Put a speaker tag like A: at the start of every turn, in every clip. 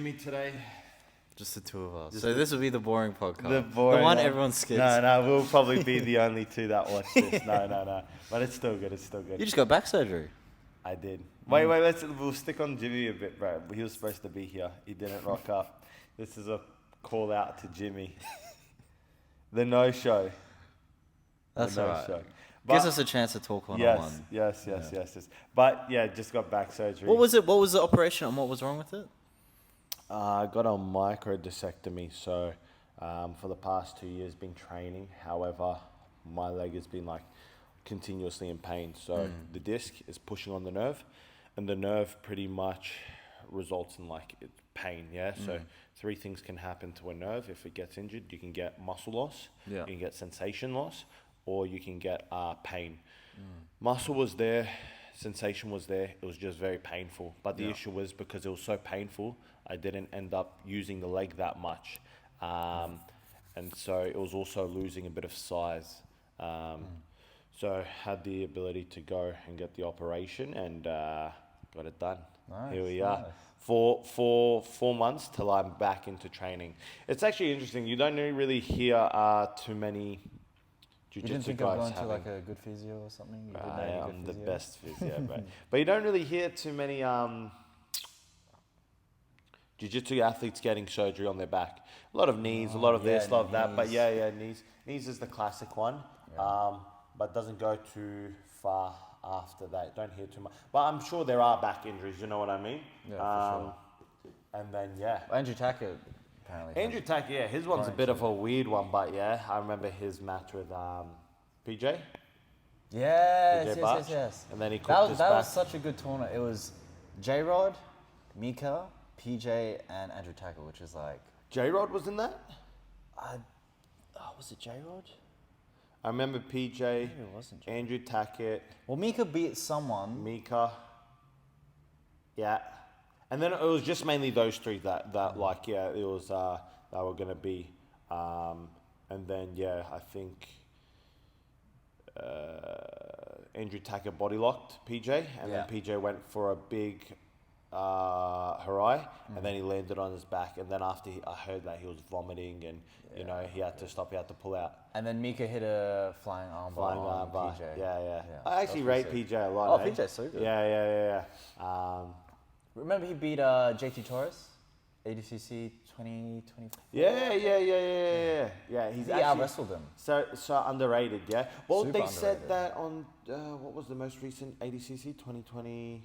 A: Me today.
B: Just the two of us.
A: Just
B: So this will be the boring podcast.
A: The boring
B: the one
A: one.
B: everyone skips.
A: No, we'll probably be the only two that watch this. No. But it's still good.
B: You just got back surgery.
A: I did. Wait. We'll stick on Jimmy a bit, bro. He was supposed to be here. He didn't rock up. This is a call out to Jimmy. The no-show.
B: That's
A: The
B: all right.
A: no-show.
B: Gives us a chance to talk one-on-one.
A: Yes. But yeah, just got back surgery.
B: What was it? What was the operation and what was wrong with it?
A: I got a microdiscectomy, so for the past 2 years been training. However, my leg has been like continuously in pain. So the disc is pushing on the nerve, and the nerve pretty much results in like pain. Yeah. So 3 things can happen to a nerve if it gets injured. You can get muscle loss.
B: Yeah.
A: You can get sensation loss, or you can get pain. Muscle was there. Sensation was there. It was just very painful. But the issue was because it was so painful, I didn't end up using the leg that much. And so it was also losing a bit of size. So had the ability to go and get the operation and got it done.
B: Nice,
A: Here we are.
B: nice.
A: For 4 months till I'm back into training. It's actually interesting. You don't really hear too many
C: You didn't think of going to like a good physio or something? You didn't know any
A: I'm
C: good
A: the
C: physio?
A: best physio, bro. But you don't really hear too many jiu-jitsu athletes getting surgery on their back. A lot of knees, a lot of this, a lot of that. But knees. Knees is the classic one, but doesn't go too far after that. Don't hear too much. But I'm sure there are back injuries, you know what I mean?
C: Yeah, for sure.
A: And then,
C: Andrew Tackett, apparently.
A: Andrew Tackett, his one's a bit of a weird one, but I remember his match with PJ.
C: Yes.
A: And then he cooked
C: That
A: his
C: was
A: back.
C: such a good tournament. It was J-Rod, Mika, PJ, and Andrew Tackett, which is like...
A: J-Rod was in that?
C: was it J-Rod?
A: I remember PJ,
C: Maybe it wasn't J-Rod.
A: Andrew Tackett,
C: Well, Mika beat someone.
A: Mika. Yeah. And then it was just mainly those three that it was that were gonna be. And then I think Andrew Tackett body locked PJ, and then PJ went for a big Harai, and then he landed on his back, and then after I heard that he was vomiting, and he had to stop, he had to pull out.
C: And then Mika hit a flying armbar on PJ.
A: Yeah. I actually rate PJ a lot.
C: Oh, PJ's so good.
A: Yeah.
C: Remember he beat JT Torres? ADCC 2024?
A: Yeah, he's
C: He
A: actually
C: out-wrestled him.
A: so underrated, yeah. Well,
C: Super
A: they said
C: underrated.
A: that on, what was the most recent ADCC, 2023?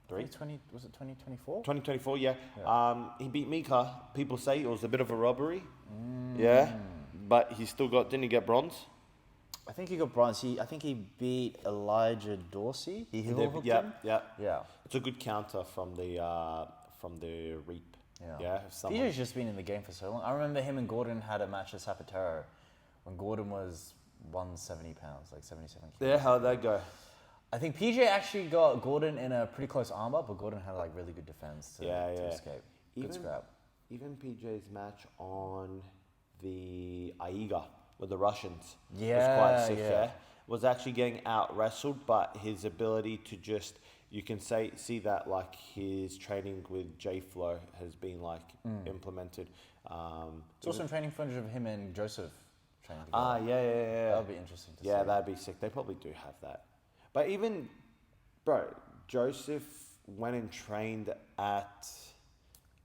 C: 2020, was it 2024?
A: 2024, yeah. He beat Mika. People say it was a bit of a robbery. Yeah, but he still didn't he get bronze?
C: I think he got bronze. I think he beat Elijah Dorsey. He heel hooked him.
A: Yeah.
C: Yeah.
A: It's a good counter from the Reap. Yeah. if someone-
C: PJ's just been in the game for so long. I remember him and Gordon had a match at Zapatero when Gordon was 170 pounds, like 77 kilos.
A: Yeah, how'd that go?
C: I think PJ actually got Gordon in a pretty close armbar, but Gordon had like really good defense to escape. Good scrap.
A: Even PJ's match on the Aiga with the Russians was
C: Yeah,
A: quite sick.
C: yeah.
A: Was actually getting out wrestled, but his ability to just you can see that like his training with J Flow has been like implemented.
C: It's also training footage of him and Joseph training together.
A: Yeah.
C: That would be interesting to see.
A: Yeah, that'd be sick. They probably do have that. But even, bro, Joseph went and trained at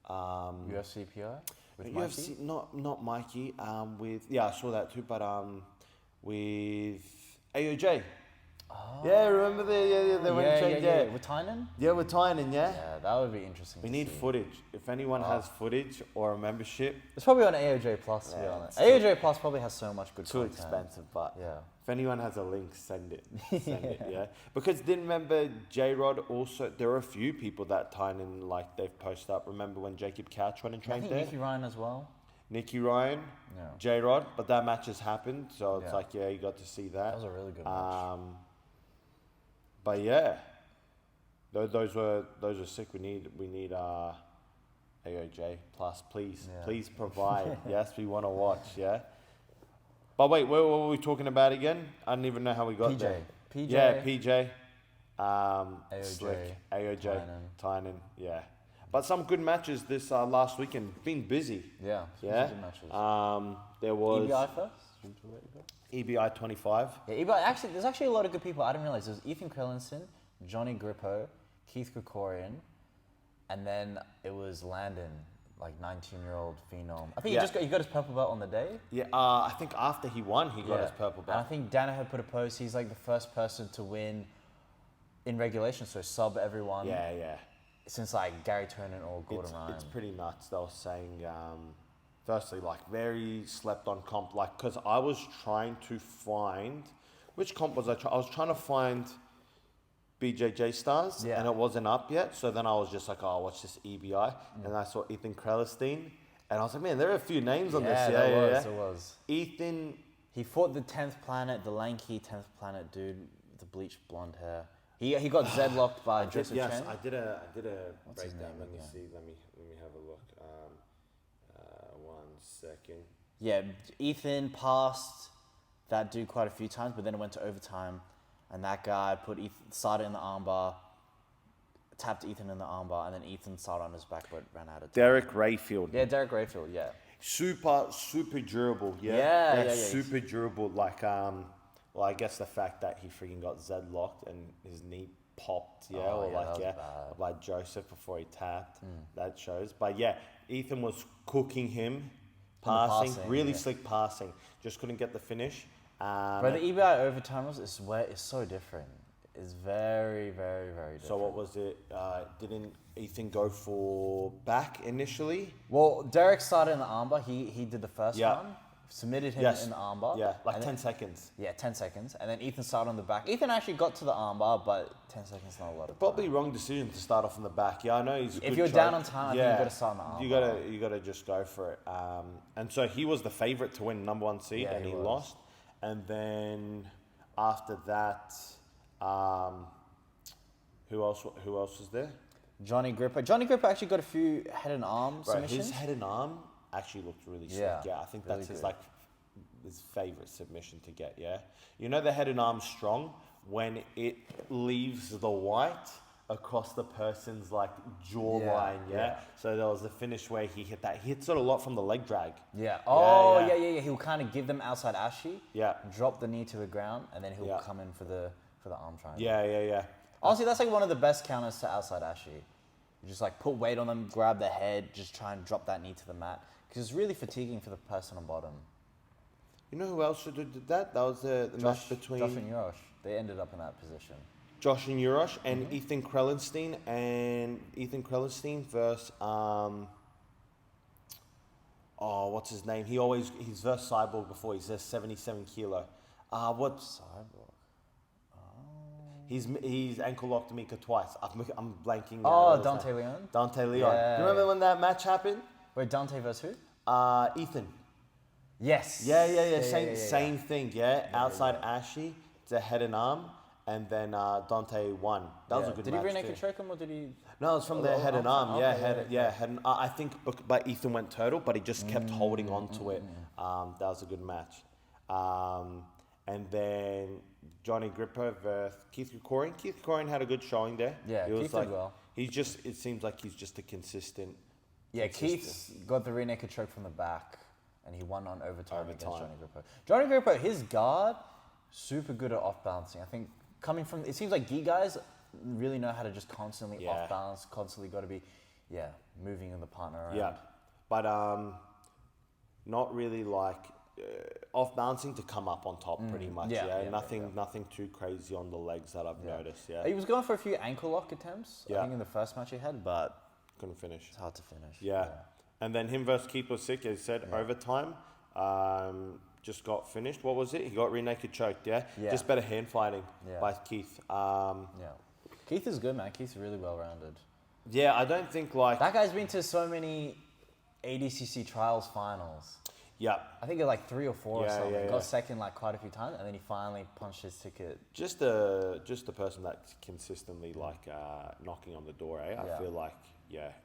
C: UFC PI with Mikey?
A: UFC, not Mikey. I saw that too. But with AOJ.
C: Oh.
A: Yeah, remember they went and trained there.
C: With Tynan?
A: Yeah, with Tynan. Yeah.
C: Yeah, that would be interesting.
A: We
C: to
A: need
C: see.
A: footage. If anyone has footage or a membership,
C: It's probably on AOJ Plus, to be
A: Yeah,
C: honest.
A: it's
C: AOJ Plus probably has so much good
A: too
C: content.
A: expensive. But
C: Yeah.
A: if anyone has a link, send it. Send it, yeah. Because didn't remember J-Rod also, there were a few people that Tynan, like, they've posted up. Remember when Jacob Couch went and
C: I
A: trained
C: think
A: there?
C: Nicky Ryan as well.
A: Nicky Ryan,
C: Yeah.
A: J-Rod, but that match has happened, so it's
C: Yeah.
A: like, you got to see that.
C: That was a really good match.
A: But yeah, those were sick. We need AOJ Plus, please provide. Yes, we want to watch. Yeah. But wait, what were we talking about again? I don't even know how we got there.
C: PJ.
A: PJ.
C: AOJ,
A: Slick, AOJ,
C: Tynan.
A: Tynan. Yeah. But some good matches this last weekend. Been busy.
C: Yeah.
A: Yeah.
C: Good matches.
A: There was
C: EBI first. Should we talk about
A: EBI 25.
C: EBI? Yeah, EBI. Actually, there's actually a lot of good people. I didn't realize there was Ethan Krellinson, Johnny Grippo, Keith Krikorian, and then it was Landon, like 19-year-old phenom. I think
A: Yeah.
C: he got his purple belt on the day.
A: Yeah, I think after he won, he got his purple
C: And I
A: belt.
C: think Danaher put a post. He's like the first person to win in regulation, so sub everyone.
A: Yeah.
C: Since like Gary Turner or Gordon Ryan.
A: It's pretty nuts. They were saying, firstly, like very slept on comp. Like, because I was trying to find, which comp was I trying? I was trying to find BJJ stars,
C: Yeah.
A: and it wasn't up yet. So then I was just like, oh, what's this EBI? And I saw Ethan Krellistein, and I was like, man, there are a few names on this.
C: There was.
A: Ethan,
C: He fought the 10th planet, the lanky 10th planet dude with the bleached blonde hair. He got Zedlocked by Joseph
A: yes,
C: Chen.
A: I did a
C: What's his
A: breakdown.
C: name
A: Let me
C: again?
A: see. Let me have a look. 1 second.
C: Yeah, Ethan passed that dude quite a few times, but then it went to overtime, and that guy started in the armbar, tapped Ethan in the armbar, and then Ethan started on his back but ran out of time.
A: Derek Rayfield.
C: Yeah, Derek Rayfield, yeah.
A: Super durable.
C: Yeah.
A: Super durable. Like, well, I guess the fact that he freaking got Zed locked and his knee popped,
C: Oh, yeah, that was bad.
A: by Joseph before he tapped. That shows. But yeah, Ethan was cooking him, passing, really
C: yeah.
A: slick passing. Just couldn't get the finish.
C: But the EBI overtime is so different. It's very, very, very different.
A: So what was it? Didn't Ethan go for back initially?
C: Well, Derek started in the armbar. He did the first
A: Yeah.
C: one. Submitted him
A: Yes.
C: in the armbar.
A: Yeah, like
C: and
A: 10
C: then,
A: seconds.
C: Yeah, 10 seconds. And then Ethan started on the back. Ethan actually got to the armbar, but 10 seconds is not a lot of time.
A: Probably wrong decision to start off in the back. Yeah, I know he's a
C: If
A: good
C: you're
A: choke.
C: down on time, I think you gotta start on the
A: You
C: armbar.
A: gotta just go for it. And so he was the favorite to win number 1 seed,
C: Yeah,
A: and
C: he
A: he
C: was.
A: lost. And then after that, who else was there?
C: Johnny Grippo actually got a few head and arm
A: Bro,
C: submissions.
A: his head and arm actually looked really slick.
C: Yeah,
A: Yeah, I think
C: really
A: that's his
C: good.
A: his favorite submission to get. Yeah, you know the head and arm strong when it leaves the white across the person's like jawline. Yeah. So there was a finish where he hit that. He hits it a lot from the leg drag.
C: Yeah. Oh,
A: yeah.
C: yeah. He'll kind of give them outside ashi.
A: Yeah.
C: Drop the knee to the ground, and then he'll
A: Yeah.
C: come in for the arm triangle.
A: Yeah.
C: Honestly, that's like one of the best counters to outside ashi. You just like put weight on them, grab the head, just try and drop that knee to the mat because it's really fatiguing for the person on bottom.
A: You know who else should have did that? That was the match between
C: Josh and Yurosh. They ended up in that position.
A: Josh and Yurosh and Ethan Krellistein versus what's his name? He's versed Cyborg before. He's a 77 kilo. What's
C: Cyborg.
A: he's ankle locked Mika twice. I'm blanking.
C: Oh, Dante Leon.
A: Dante Leon.
C: Yeah.
A: You remember when that match happened?
C: Wait, Dante versus who?
A: Ethan.
C: Yes.
A: Yeah. Same thing. Yeah. Outside Ashy, it's a head and arm, and then Dante won. That was a good
C: Did
A: match.
C: he rear naked
A: too.
C: choke him or did he?
A: No, it was from the
C: Oh,
A: head and arm.
C: okay,
A: Head and I think, but Ethan went total, but he just kept holding on to it. That was a good match. And then Johnny Grippo versus Keith Krikorian. Keith Krikorian had a good showing there.
C: Yeah,
A: He was
C: Keith did well.
A: It seems like he's just a consistent.
C: Yeah,
A: consistent.
C: Keith got the rear naked choke from the back, and he won on overtime against
A: Overtime.
C: Johnny Grippo. Johnny Grippo, his guard, super good at off balancing. I think coming from, it seems like gi guys really know how to just constantly
A: Yeah.
C: off balance, constantly got to be, moving in the partner around.
A: Yeah, but not really like off balancing to come up on top pretty much.
C: Yeah,
A: Nothing too crazy on the legs that I've noticed. Yeah,
C: He was going for a few ankle lock attempts, I
A: Yeah.
C: think in the first match he had, but
A: couldn't finish.
C: it's hard to finish.
A: Yeah. And then him versus Keith was sick, as I said, overtime. Just got finished. What was it? He got rear naked choked, yeah?
C: Yeah.
A: Just better hand fighting
C: Yeah.
A: by Keith.
C: Yeah. Keith is good, man. Keith's really well rounded.
A: Yeah, I don't think like...
C: That guy's been to so many ADCC trials finals.
A: Yeah.
C: I think like 3 or 4 or
A: Yeah,
C: something.
A: yeah, yeah.
C: Got second like quite a few times, and then he finally punched his ticket.
A: Just a person that's consistently like knocking on the door, eh? I
C: Yeah.
A: feel like,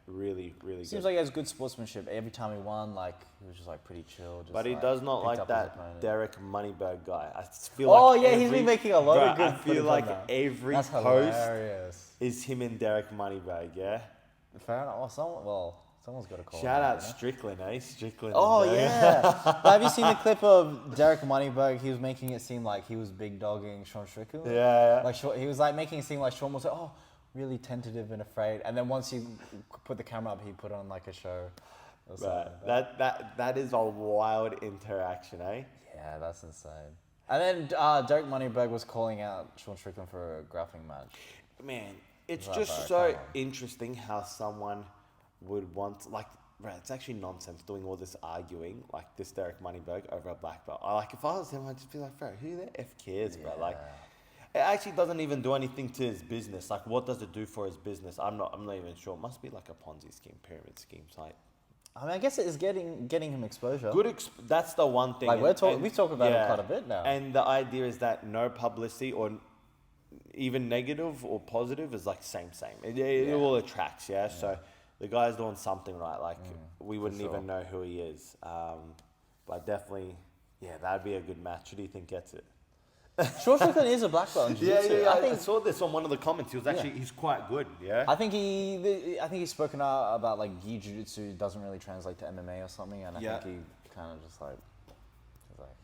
A: really, really
C: Seems
A: good.
C: like he has good sportsmanship. Every time he won, like he was just like pretty chill. Just,
A: But he
C: like,
A: does not
C: picked
A: like
C: up his
A: that
C: opponent.
A: Derek Moneyberg guy. I feel
C: Oh
A: like
C: yeah, he's been making a lot of good.
A: I feel
C: footage on
A: like
C: that.
A: every
C: That's
A: post
C: hilarious.
A: is him and Derek Moneyberg, yeah?
C: Fair enough. Someone's got to call.
A: Shout
C: him
A: out
C: you know?
A: Strickland, eh? Strickland.
C: Oh
A: is,
C: yeah. But have you seen the clip of Derek Moneyberg? He was making it seem like he was big dogging Sean Strickland.
A: Yeah.
C: Like he was like making it seem like Sean was like, oh, really tentative and afraid. And then once he put the camera up, he put on like a show. Or something
A: Right.
C: like that.
A: That is a wild interaction, eh?
C: Yeah, that's insane. And then Derek Moneyberg was calling out Sean Strickland for a grappling match.
A: Man, it's
C: Right,
A: just
C: right,
A: so
C: come on.
A: interesting how someone would want, like, right, it's actually nonsense doing all this arguing, like this Derek Moneyberg over a black belt. If I was him, I'd just be like, bro, who the F cares, bro? Like, it actually doesn't even do anything to his business. Like, what does it do for his business? I'm not even sure. It must be like a Ponzi scheme, pyramid scheme site.
C: I mean, I guess it is getting him exposure.
A: That's the one thing.
C: Like we talk about it quite a bit now.
A: And the idea is that no publicity or even negative or positive is like same. It all attracts, yeah? So the guy's doing something right. Like we wouldn't even know who he is. But definitely, that'd be a good match. Who do you think gets it?
C: Sean Strickland is a black belt in jiu-jitsu.
A: I saw this on one of the comments. He was he's quite good. Yeah.
C: I think he's spoken out about like gi jiu-jitsu doesn't really translate to MMA or something, and I think he kind of just like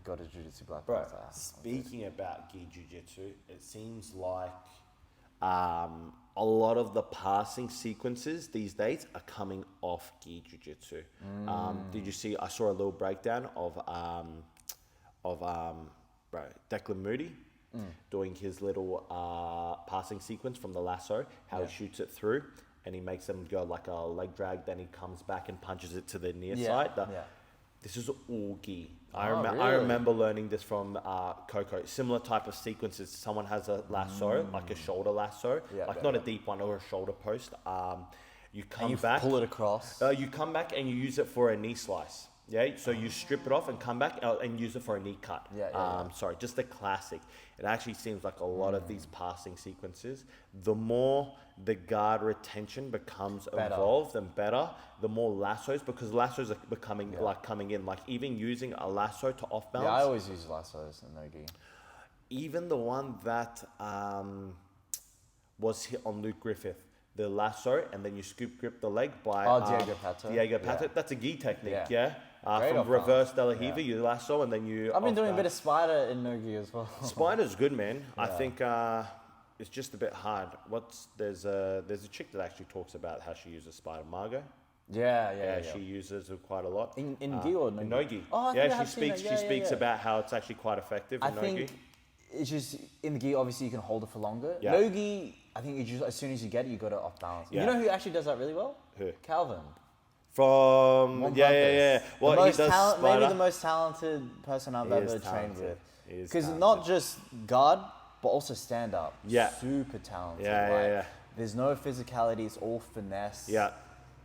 C: got his jiu-jitsu black
A: Bro,
C: belt.
A: speaking about gi jiu-jitsu, it seems like a lot of the passing sequences these days are coming off gi jiu-jitsu. Did you see? I saw a little breakdown of Declan Moody doing his little passing sequence from the lasso, how he shoots it through, and he makes them go like a leg drag, then he comes back and punches it to the near side. This is all gi. I remember learning this from Coco. Similar type of sequences. Someone has a lasso, like a shoulder lasso, not a deep one or a shoulder post. You come back,
C: pull it across.
A: you come back and you use it for a knee slice. Yeah, so you strip it off and come back and use it for a knee cut. Sorry, just a classic. It actually seems like a lot of these passing sequences, the more the guard retention becomes involved and better, the more lassos, because lassos are becoming like coming in, like even using a lasso to off balance.
C: Yeah, I always use lassos in no-gi.
A: Even the one that was hit on Luke Griffith, the lasso, and then you scoop grip the leg by
C: Diego Pato.
A: Diego Pato. That's a gi technique,
C: Great
A: from
C: off
A: reverse
C: balance.
A: De La Hiva, you lasso, and then you.
C: I've been
A: off
C: doing a bit
A: balance.
C: of spider in no-gi as well.
A: Spider's good, man. I think it's just a bit hard. There's a chick that actually talks about how she uses spider, Margot.
C: Yeah.
A: She uses it quite a lot.
C: In gi or no-gi?
A: In no-gi.
C: Oh, I think I
A: she
C: have seen
A: speaks.
C: that.
A: She speaks about how it's actually quite effective
C: I
A: in no-gi.
C: think it's just in the gi. Obviously, you can hold it for longer.
A: Yeah.
C: No-gi, I think you just as soon as you get it, you got to off balance.
A: Yeah.
C: You know who actually does that really well?
A: Who?
C: Calvin.
A: From
C: On
A: yeah.
C: purpose.
A: Well,
C: the
A: he
C: most
A: does
C: maybe
A: spider.
C: the most talented person I've
A: He
C: ever
A: is
C: trained
A: talented.
C: with.
A: He is
C: Because
A: talented.
C: not just guard, but also stand up.
A: Yeah.
C: Super talented.
A: Yeah.
C: There's no physicality. It's all finesse.
A: Yeah.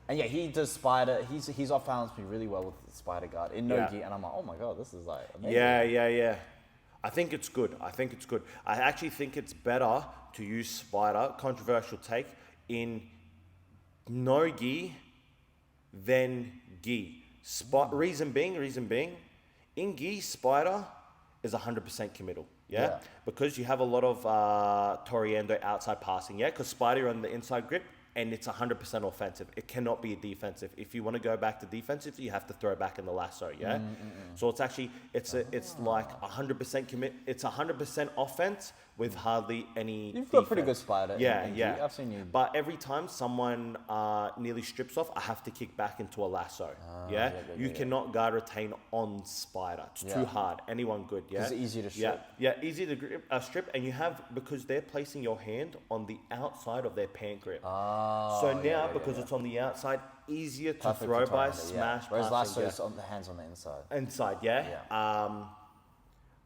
C: And he does spider. He's off balanced me really well with the spider guard in no gi, and I'm like, oh my god, this is like amazing.
A: Yeah. I think it's good. I actually think it's better to use spider, controversial take, in no gi than gi. Reason being, in gi, spider is 100% committal. Yeah? Because you have a lot of Toriendo outside passing. Yeah, because spider you're on the inside grip. And it's 100% offensive. It cannot be a defensive. If you want to go back to defensive, you have to throw back in the lasso, yeah? So it's actually, it's like 100% commit. It's 100% offense with hardly any
C: You've got pretty
A: defense.
C: good spider.
A: Yeah.
C: in gi. I've seen you.
A: But every time someone nearly strips off, I have to kick back into a lasso, You cannot guard retain on spider. It's too hard. Anyone good, yeah?
C: It's easy to strip.
A: Yeah, easy to grip, strip. And you have, because they're placing your hand on the outside of their pant grip. So now, because it's on the outside, easier to
C: Perfect
A: throw
C: for
A: by,
C: timing it,
A: smash,
C: Whereas
A: passing,
C: lasso is on the hands on the inside.
A: inside,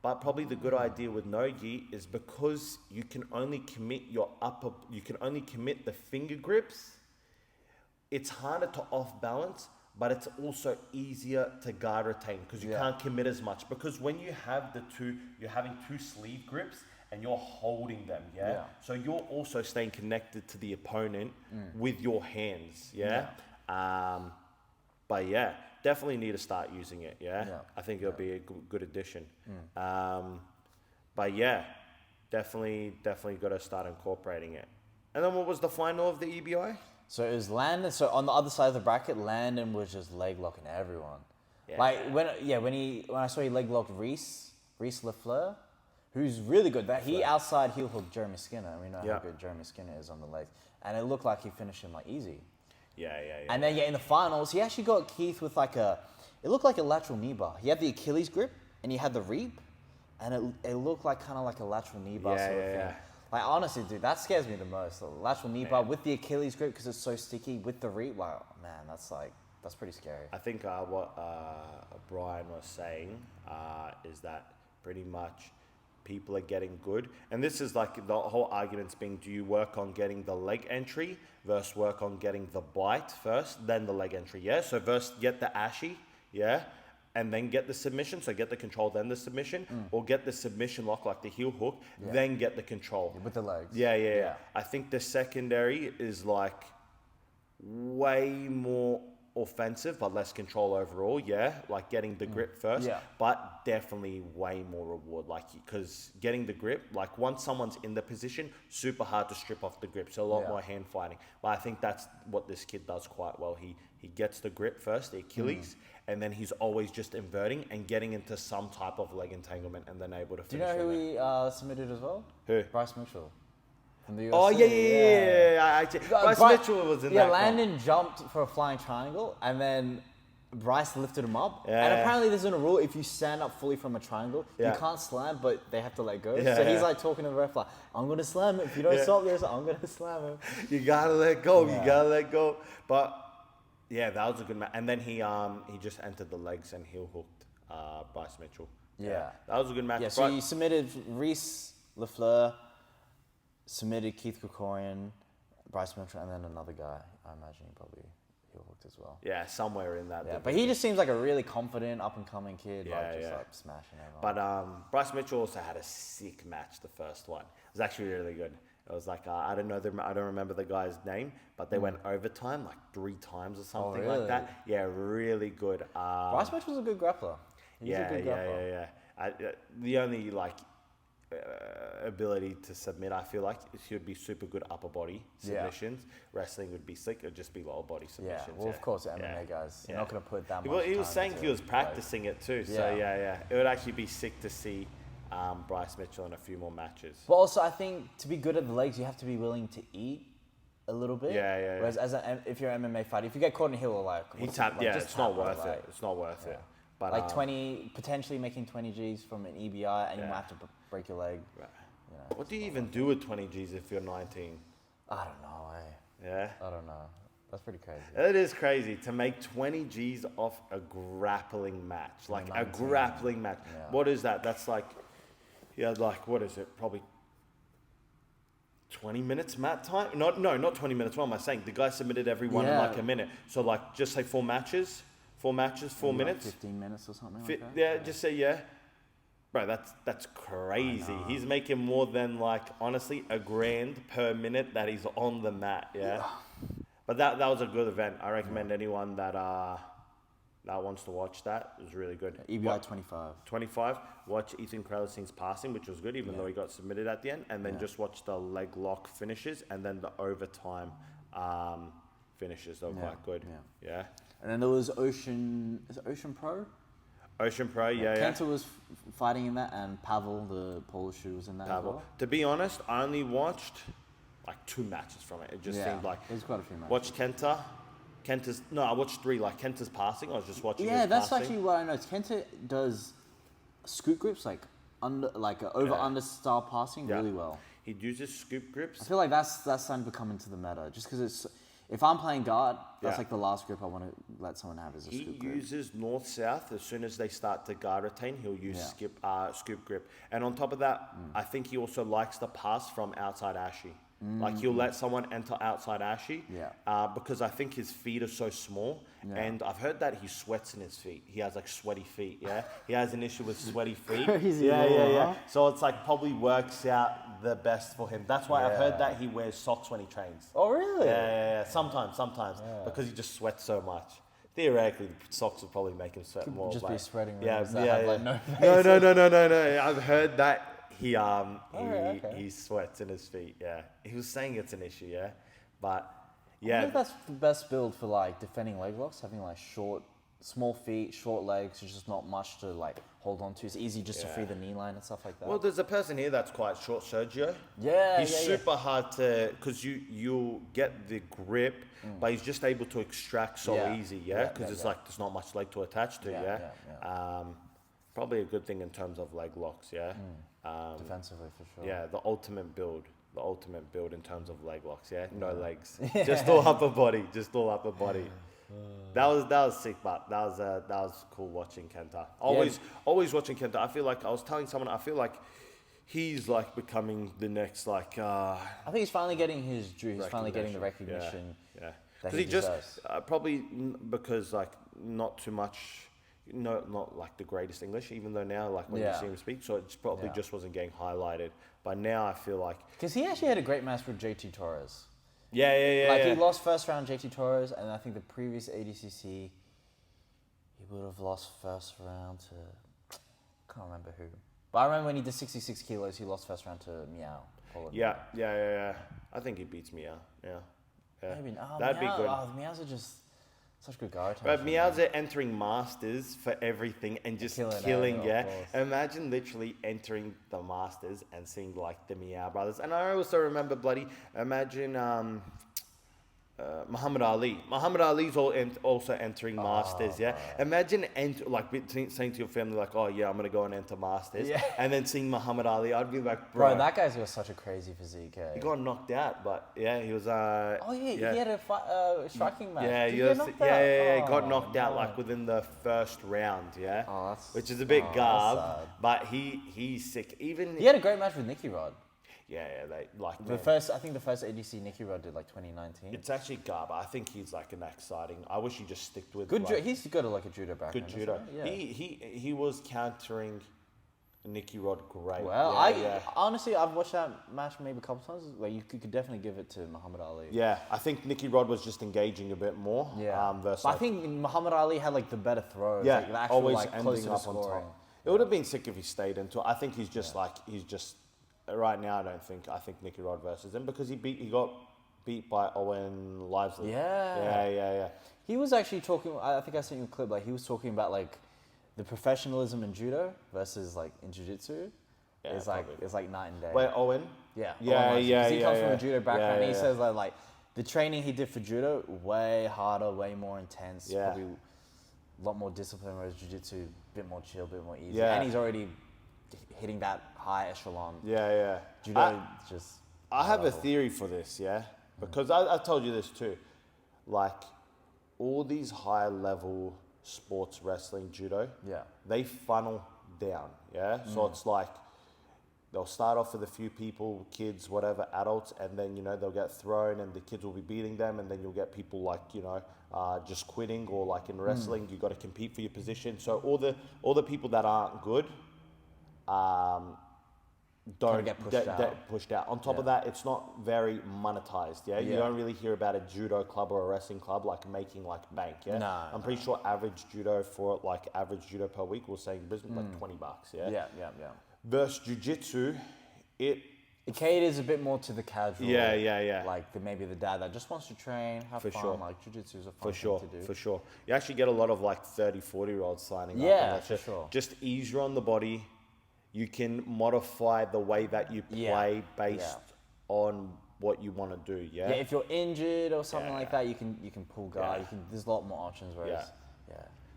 A: but probably the good idea with no-gi is because you can only commit the finger grips. It's harder to off balance, but it's also easier to guard retain because you can't commit as much. Because when you have you're having two sleeve grips and you're holding them, so you're also staying connected to the opponent with your hands, but definitely need to start using it, I think it'll be a good addition. But definitely got to start incorporating it. And then what was the final of the EBI?
C: So it was Landon. So on the other side of the bracket, Landon was just leg locking everyone.
A: Yeah.
C: Like when I saw he leg locked Reese Lafleur, who's really good. That he outside heel hooked Jeremy Skinner, and we know how good Jeremy Skinner is on the legs. And it looked like he finished him like easy.
A: Yeah.
C: And then in the finals, he actually got Keith with it looked like a lateral knee bar. He had the Achilles grip and he had the reap, and it looked like kind of like a lateral knee bar sort of thing.
A: Yeah.
C: Like honestly, dude, that scares me the most. The lateral knee bar with the Achilles grip because it's so sticky with the reap. Like, man, that's pretty scary.
A: I think what Brian was saying is that pretty much people are getting good. And this is like the whole argument's being, do you work on getting the leg entry versus work on getting the bite first, then the leg entry, yeah? So first get the ashy, yeah? And then get the submission, so get the control, then the submission, or get the submission lock, like the heel hook, then get the control.
C: With the legs.
A: Yeah. I think the secondary is like way more offensive, but less control overall, yeah? Like getting the grip first, but definitely way more reward, like, because getting the grip, like once someone's in the position, super hard to strip off the grip, so a lot more hand fighting. But I think that's what this kid does quite well. He gets the grip first, the Achilles, and then he's always just inverting and getting into some type of leg entanglement and then able to
C: Do you
A: finish.
C: know who he submitted as well?
A: Who?
C: Bryce Mitchell. From the UFC.
A: Oh, yeah. Bryce Mitchell was in that.
C: Yeah, Landon jumped for a flying triangle, and then Bryce lifted him up.
A: Yeah.
C: And apparently there's a rule, if you stand up fully from a triangle, you can't slam, but they have to let go. So he's like talking to the ref like, I'm going to slam it. If you don't stop this, I'm going to slam him.
A: You got to let go. You got to let go. But, yeah, that was a good match. And then he just entered the legs and heel hooked Bryce Mitchell.
C: Yeah.
A: That was a good match.
C: Yeah, so he submitted Reese Lafleur, submitted Keith Krikorian, Bryce Mitchell, and then another guy. I imagine he probably heel hooked as well.
A: Yeah, somewhere in that.
C: Yeah, but he just seems like a really confident, up-and-coming kid, like smashing everyone.
A: But Bryce Mitchell also had a sick match, the first one. It was actually really good. It was like, I don't remember the guy's name, but they went overtime like 3 times or something like that. Yeah, really good.
C: Bryce Mitchell's a good grappler. He's a good grappler.
A: The only ability to submit, I feel like, he would be super good upper body submissions. Wrestling would be sick. It would just be lower body submissions.
C: Yeah, well, of course, MMA guys, you're not going to put that much
A: Well, he was
C: time
A: saying
C: into
A: he was
C: it,
A: practicing it too. So it would actually be sick to see Bryce Mitchell in a few more matches.
C: But also, I think to be good at the legs, you have to be willing to eat a little bit.
A: Yeah.
C: Whereas if you're an MMA fighter, if you get caught in a heel,
A: It's not worth it. It's not worth it. But
C: like 20, potentially making 20 Gs from an EBI, and you might have to break your leg.
A: Right.
C: You know,
A: What do you even do with 20 Gs if you're 19?
C: I don't know.
A: Yeah?
C: I don't know. That's pretty crazy.
A: It is crazy to make 20 Gs off a grappling match. Like a
C: 19.
A: grappling match.
C: Yeah.
A: What is that? That's like, what is it? Probably 20 minutes mat time? Not 20 minutes. What am I saying? The guy submitted every one in like a minute. So like, just say 4 matches. 4 matches, 4 minutes.
C: 15 minutes or something like that.
A: Yeah, just say Bro, that's crazy. He's making more than honestly $1,000 per minute that he's on the mat. Yeah. But that was a good event. I recommend anyone that wants to watch that. It was really good.
C: EBI 25.
A: 25. Watch Ethan Kralesing's passing, which was good, even though he got submitted at the end. And then just watch the leg lock finishes and then the overtime finishes. They were quite good. Yeah.
C: And then there was Ocean Pro?
A: Ocean Pro, yeah.
C: Kenta was fighting in that, and Pavel, the Polish, was in that as well.
A: To be honest, I only watched 2 matches from it. It just seemed like...
C: There's quite a few matches.
A: Watched Kenta. I watched 3, Kenta's passing. I was just watching his
C: that's
A: passing.
C: actually what I noticed. Kenta does scoop grips, over-under style passing really well.
A: He uses scoop grips.
C: I feel like that's starting to become into the meta, just because it's... If I'm playing guard, that's like the last grip I want to let someone have is a scoop grip.
A: He uses north-south. As soon as they start to guard retain, he'll use scoop grip. And on top of that, I think he also likes to pass from outside Ashi. Like he'll let someone enter outside Ashi because I think his feet are so small. And I've heard that he sweats in his feet. He has sweaty feet, He has an issue with sweaty feet.
C: Crazy,
A: yeah. So it's probably works out the best for him. That's why I've heard that he wears socks when he trains.
C: Oh, really?
A: Yeah. Sometimes. Because he just sweats so much. Theoretically, the socks would probably make him sweat more.
C: Just be sweating.
A: Yeah. No. I've heard that he sweats in his feet. Yeah, he was saying it's an issue. Yeah, but
C: I wonder
A: Yeah,
C: if that's the best build for like defending leg locks, having like small feet, short legs. There's just not much to like hold on to. It's easy just to free the knee line and stuff like that.
A: well, there's a person here that's quite short, Sergio.
C: Yeah,
A: He's super hard to, because you'll get the grip, but he's just able to extract so
C: Yeah.
A: easy,
C: Yeah,
A: because
C: yeah,
A: it's
C: yeah.
A: like there's not much leg to attach to, probably a good thing in terms of leg locks,
C: defensively for sure.
A: yeah, the ultimate build in terms of leg locks, no legs, just all upper body, That was sick, but that was cool watching Kenta. Always watching Kenta. I feel like I was telling someone, I feel like he's like becoming the next like.
C: I think he's finally getting his due. He's finally getting the recognition.
A: Yeah.
C: That
A: Because
C: he
A: he just
C: deserves.
A: probably because like not too much. No, not like the greatest English, even though now, like when you see him speak, so it probably just wasn't getting highlighted. But now I feel like,
C: Because he actually had a great match with JT Torres.
A: yeah.
C: He lost first round JT Torres, and I think the previous ADCC, he would have lost first round to, can't remember who. But I remember when he did 66 kilos, he lost first round to Meow.
A: Yeah. I think he beats Meow. Yeah.
C: Maybe
A: That'd be good.
C: Oh, the Meows are just such good guard.
A: But Meow's are entering Masters for everything and just killing,
C: of course.
A: Imagine literally entering the Masters and seeing like the Meow brothers. And I also remember imagine Muhammad Ali. Muhammad Ali's also entering Masters, Imagine saying to your family like, oh yeah, I'm going to go and enter Masters.
C: Yeah.
A: And then seeing Muhammad Ali, I'd be like,
C: Bro, that guy's got such a crazy physique.
A: he got knocked out, but yeah, he was...
C: he had a striking match.
A: Yeah,
C: Did
A: he
C: get
A: was,
C: knocked
A: he
C: out?
A: got
C: Oh,
A: knocked out
C: no.
A: like within the first round,
C: Oh, that's-
A: which is a bit
C: that's
A: garb,
C: sad.
A: but he's sick. Even
C: He had a great match with Nicky Rod.
A: they like
C: I think the first ADC Nicky Rod did like 2019.
A: It's actually garb. I think he's like an exciting. I wish he just sticked with
C: Good,
A: like,
C: he's got like a judo background.
A: good judo.
C: Yeah.
A: He was countering Nicky Rod great.
C: Well,
A: yeah.
C: honestly, I've watched that match maybe a couple times. Like you could definitely give it to Muhammad Ali.
A: Yeah, I think Nicky Rod was just engaging a bit more.
C: Yeah.
A: Versus
C: But I think Muhammad Ali had like the better throws.
A: yeah,
C: like, the actual,
A: always
C: like,
A: ending
C: closer
A: up
C: to
A: on
C: scoring.
A: top. It would have been sick if he stayed into it. I think he's just right now. I think Nicky Rod versus him because he got beat by Owen Livesley. Yeah.
C: He was actually talking. I think I sent you a clip. Like he was talking about like the professionalism in judo versus like in jiu-jitsu.
A: Yeah,
C: it's like night and day.
A: Wait, Owen?
C: Yeah.
A: Yeah.
C: Because he comes from a judo background.
A: Yeah,
C: He
A: yeah.
C: says that like the training he did for judo way harder, way more intense.
A: Yeah.
C: Probably a lot more discipline. Whereas jiu-jitsu a bit more chill, a bit more easy.
A: Yeah.
C: And he's already hitting that high echelon.
A: Yeah.
C: Judo just.
A: I have a theory for this, because I've told you this too. Like, all these high level sports, wrestling, judo, they funnel down, So it's like, they'll start off with a few people, kids, whatever, adults, and then, they'll get thrown and the kids will be beating them, and then you'll get people like, just quitting, or like in wrestling, you got to compete for your position. So all the people that aren't good, don't
C: get
A: pushed out. On top of that, it's not very monetized. You don't really hear about a judo club or a wrestling club like making like bank. I'm pretty sure average judo per week, we'll say in Brisbane like $20.
C: Yeah.
A: Versus jiu-jitsu, it
C: caters a bit more to the casual.
A: Yeah.
C: Like maybe the dad that just wants to train, have fun.
A: sure.
C: Like jiu-jitsu is a fun
A: for sure,
C: thing to do.
A: for sure. You actually get a lot of like 30, 40-year-olds signing up.
C: Yeah,
A: and that's
C: for
A: just,
C: sure.
A: Just easier on the body. You can modify the way that you play based on what you want to do.
C: Yeah, if you're injured or something like that, you can pull guard.
A: Yeah.
C: There's a lot more options. Whereas,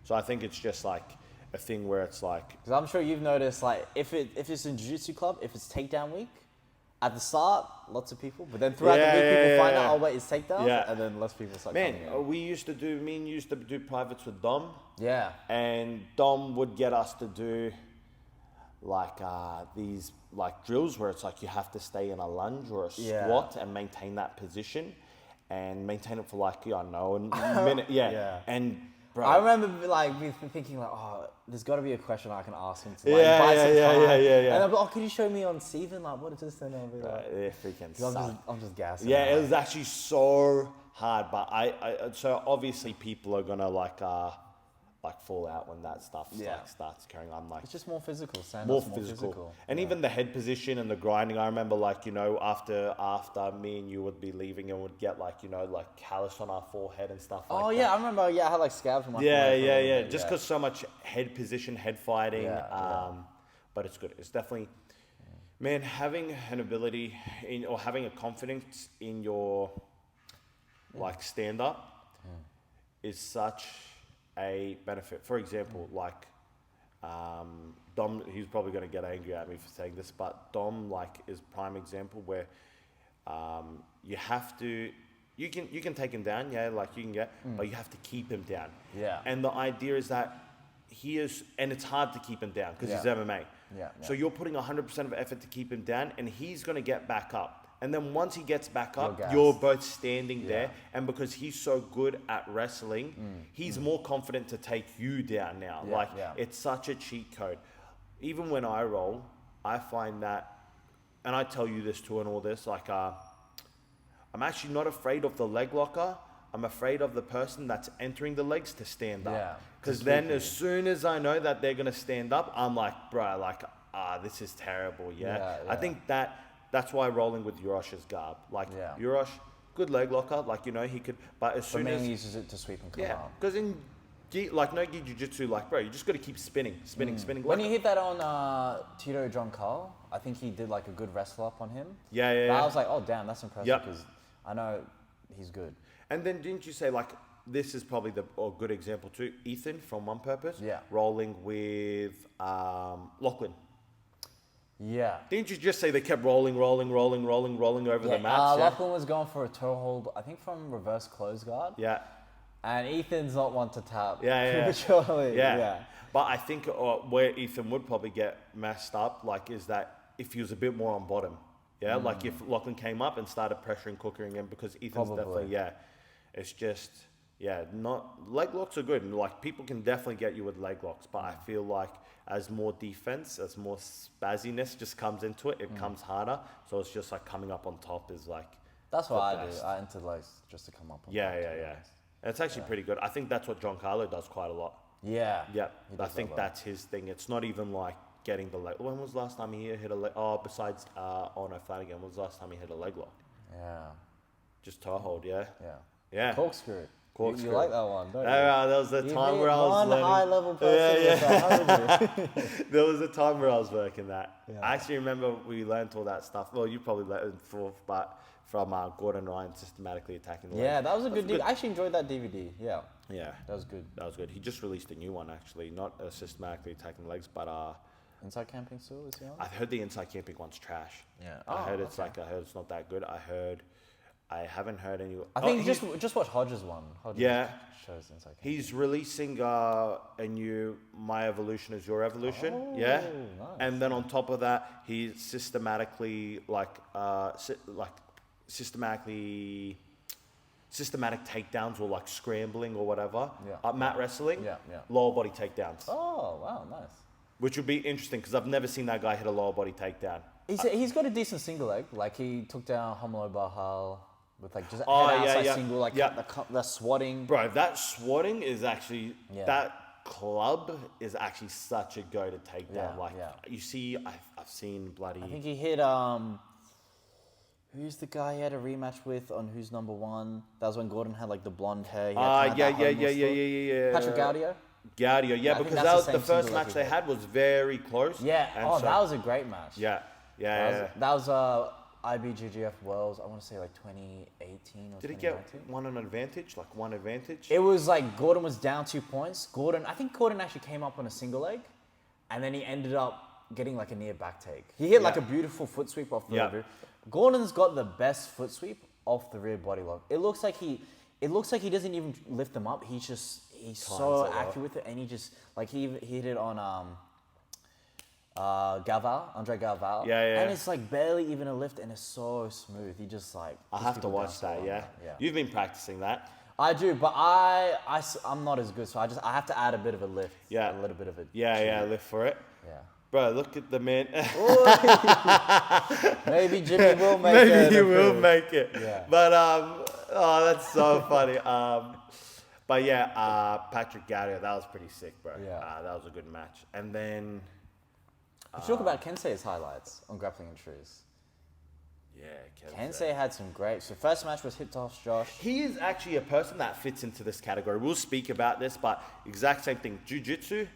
A: So I think it's just like a thing where it's like,
C: because I'm sure you've noticed, like if it's in jiu-jitsu club, if it's takedown week, at the start, lots of people, but then throughout the week, people find out, oh wait, it's takedown, and then less people start coming in.
A: me and you used to do privates with Dom.
C: Yeah.
A: And Dom would get us to do like these like drills where it's like you have to stay in a lunge or a squat and maintain that position and maintain it for like, a minute. And bro,
C: I remember like me thinking like, oh, there's got to be a question I can ask him to
A: Yeah.
C: And I'm like, oh, could you show me on Steven? Like, what is this? And I'll be like,
A: it freaking sucked.
C: I'm just gassing.
A: Yeah, it was actually so hard, but I so obviously people are gonna like like fall out when that stuff
C: Yeah.
A: like starts carrying on. Like
C: It's just more physical.
A: more
C: Stand-up's
A: physical. And
C: Yeah.
A: even the head position and the grinding. I remember like, you know, after me and you would be leaving and would get like, you know, like callus on our forehead and stuff like that.
C: Oh yeah, I remember. Yeah, I had like scabs on my
A: Yeah,
C: forehead for a
A: yeah,
C: little
A: yeah.
C: bit,
A: Just because so much head position, head fighting.
C: Yeah.
A: But it's good. It's definitely, man, having an ability or having a confidence in your like stand up is such a benefit. For example, like Dom, he's probably going to get angry at me for saying this, but Dom like is prime example where you have to. You can take him down, yeah, like you can get, but you have to keep him down.
C: Yeah.
A: And the idea is that he is, and it's hard to keep him down because he's
C: Yeah.
A: MMA.
C: Yeah,
A: So
C: yeah.
A: you're putting 100% of effort to keep him down, and he's going to get back up. And then once he gets back up,
C: gassed.
A: you're both standing there.
C: Yeah.
A: And because he's so good at wrestling, he's more confident to take you down now.
C: Yeah,
A: Like,
C: yeah.
A: it's such a cheat code. Even when I roll, I find that, and I tell you this too and all this, like, I'm actually not afraid of the leg locker. I'm afraid of the person that's entering the legs to stand
C: Yeah,
A: up.
C: to
A: Because
C: sweep
A: then
C: you.
A: as soon as I know that they're going to stand up, I'm like, bro, like, this is terrible, yeah?
C: Yeah,
A: I
C: yeah.
A: think that's why rolling with Urosh's garb. Like,
C: Yeah.
A: Urosh, good leg locker, like, you know, he could, but as
C: But
A: soon
C: mainly
A: as,
C: uses it to sweep and come
A: yeah,
C: out.
A: because in, like, no gi jiu-jitsu, like, bro, you just got to keep spinning.
C: When
A: Like,
C: he hit that on Tito John Carl, I think he did like a good wrestle up on him.
A: Yeah, yeah,
C: But
A: yeah.
C: I was like, oh damn, that's impressive
A: Yep.
C: because I know he's good.
A: And then didn't you say, like, this is probably a good example too, Ethan from One Purpose,
C: Yeah.
A: rolling with Lachlan.
C: Yeah.
A: Didn't you just say they kept rolling over the mats? Yeah.
C: Lachlan was going for a toe hold, I think from reverse close guard.
A: Yeah.
C: And Ethan's not one to tap.
A: Yeah.
C: Prematurely.
A: Yeah. But I think where Ethan would probably get messed up, like, is that if he was a bit more on bottom. Yeah, like if Lachlan came up and started pressuring, cookering him, because Ethan's
C: Probably.
A: definitely, it's just, not, leg locks are good. And like, people can definitely get you with leg locks, but I feel like as more defense, as more spazziness just comes into it, it comes harder. So it's just like coming up on top is like,
C: That's what
A: the
C: I do.
A: best.
C: I enter legs just to come up on
A: yeah.
C: top, to be
A: And
C: honest.
A: it's actually pretty good. I think that's what John Carlo does quite a lot.
C: Yeah.
A: Yeah,
C: He
A: I
C: does
A: think
C: that a lot.
A: that's his thing. It's not even like getting the leg. When was the last time he hit a leg? Oh, besides Flanagan, when was the last time he hit a leg lock?
C: Yeah.
A: Just toe hold, yeah?
C: Yeah.
A: Yeah.
C: Corkscrew.
A: Corkscrew.
C: You like that one, don't you?
A: There was a
C: You
A: time
C: need
A: where I was
C: one
A: learning.
C: high-level person with that, haven't you?
A: There was a time where I was working that.
C: Yeah.
A: I actually remember we learned all that stuff. Well, you probably learned from Gordon Ryan systematically attacking the
C: Yeah,
A: leg.
C: that was a good DVD. I actually enjoyed that DVD. Yeah,
A: Yeah,
C: that was good.
A: that was good. He just released a new one actually, not systematically attacking legs, but
C: Inside Camping still, is he on?
A: I heard the inside camping one's trash.
C: Yeah.
A: I
C: Oh,
A: heard it's
C: okay.
A: I heard it's not that good. I haven't heard any.
C: I think just watch Hodges one. Hodges
A: Yeah.
C: shows Inside Camping.
A: He's releasing a new My Evolution is Your Evolution.
C: Oh,
A: Yeah.
C: nice.
A: And then on top of that, he's systematically systematic takedowns or like scrambling or whatever.
C: Yeah.
A: Mat wrestling.
C: Yeah.
A: Lower body takedowns.
C: Oh wow, nice.
A: Which would be interesting because I've never seen that guy hit a lower body takedown.
C: He's got a decent single leg. Like he took down Homolo Bahal with like just
A: Oh,
C: head
A: yeah,
C: outside
A: yeah.
C: single, like
A: Yeah.
C: the swatting.
A: Bro, that swatting is actually
C: Yeah.
A: that club is actually such a go to take down.
C: Yeah,
A: Like
C: yeah.
A: you see, I've seen bloody.
C: I think he hit who's the guy he had a rematch with on Who's Number One? That was when Gordon had like the blonde hair. He had kinda that homeless look. Patrick Gaudio.
A: Gaudio, yeah,
C: I think
A: because
C: that's
A: that
C: the
A: was
C: same
A: the first
C: single leg
A: match
C: he
A: they
C: hit.
A: had was very close.
C: Yeah.
A: and
C: Oh,
A: so-
C: that was a great match.
A: Yeah, yeah.
C: That was IBGGF Worlds. I want to say like 2018 or
A: Did he get
C: 2019.
A: one advantage? Like one advantage?
C: It was like Gordon was down 2 points. I think Gordon actually came up on a single leg, and then he ended up getting like a near back take. He hit like
A: Yeah.
C: a beautiful foot sweep off the
A: Yeah.
C: rear. Gordon's got the best foot sweep off the rear body lock. It looks like he doesn't even lift them up. He's so
A: it off.
C: accurate with it, and he just like he hit it on Andre Galval.
A: Yeah.
C: And it's like barely even a lift, and it's so smooth. He just like
A: I
C: puts
A: have to
C: people down
A: watch
C: so
A: that.
C: well.
A: Yeah. You've been practicing that.
C: I do, but I'm not as good, so I have to add a bit of a lift.
A: Yeah.
C: A little bit of a
A: Yeah. Live for it.
C: Yeah.
A: Bro, look at the man.
C: Maybe Jimmy will make it.
A: Maybe he will make it.
C: Yeah.
A: But oh, that's so funny. But yeah, Patrick Gaudio, that was pretty sick, bro.
C: Yeah.
A: That was a good match. And then,
C: We should talk about Kensei's highlights on Grappling and Truths.
A: yeah,
C: Kensei had some great. So first match was Hip Toss Josh.
A: He is actually a person that fits into this category. We'll speak about this, but exact same thing. Jiu-jitsu,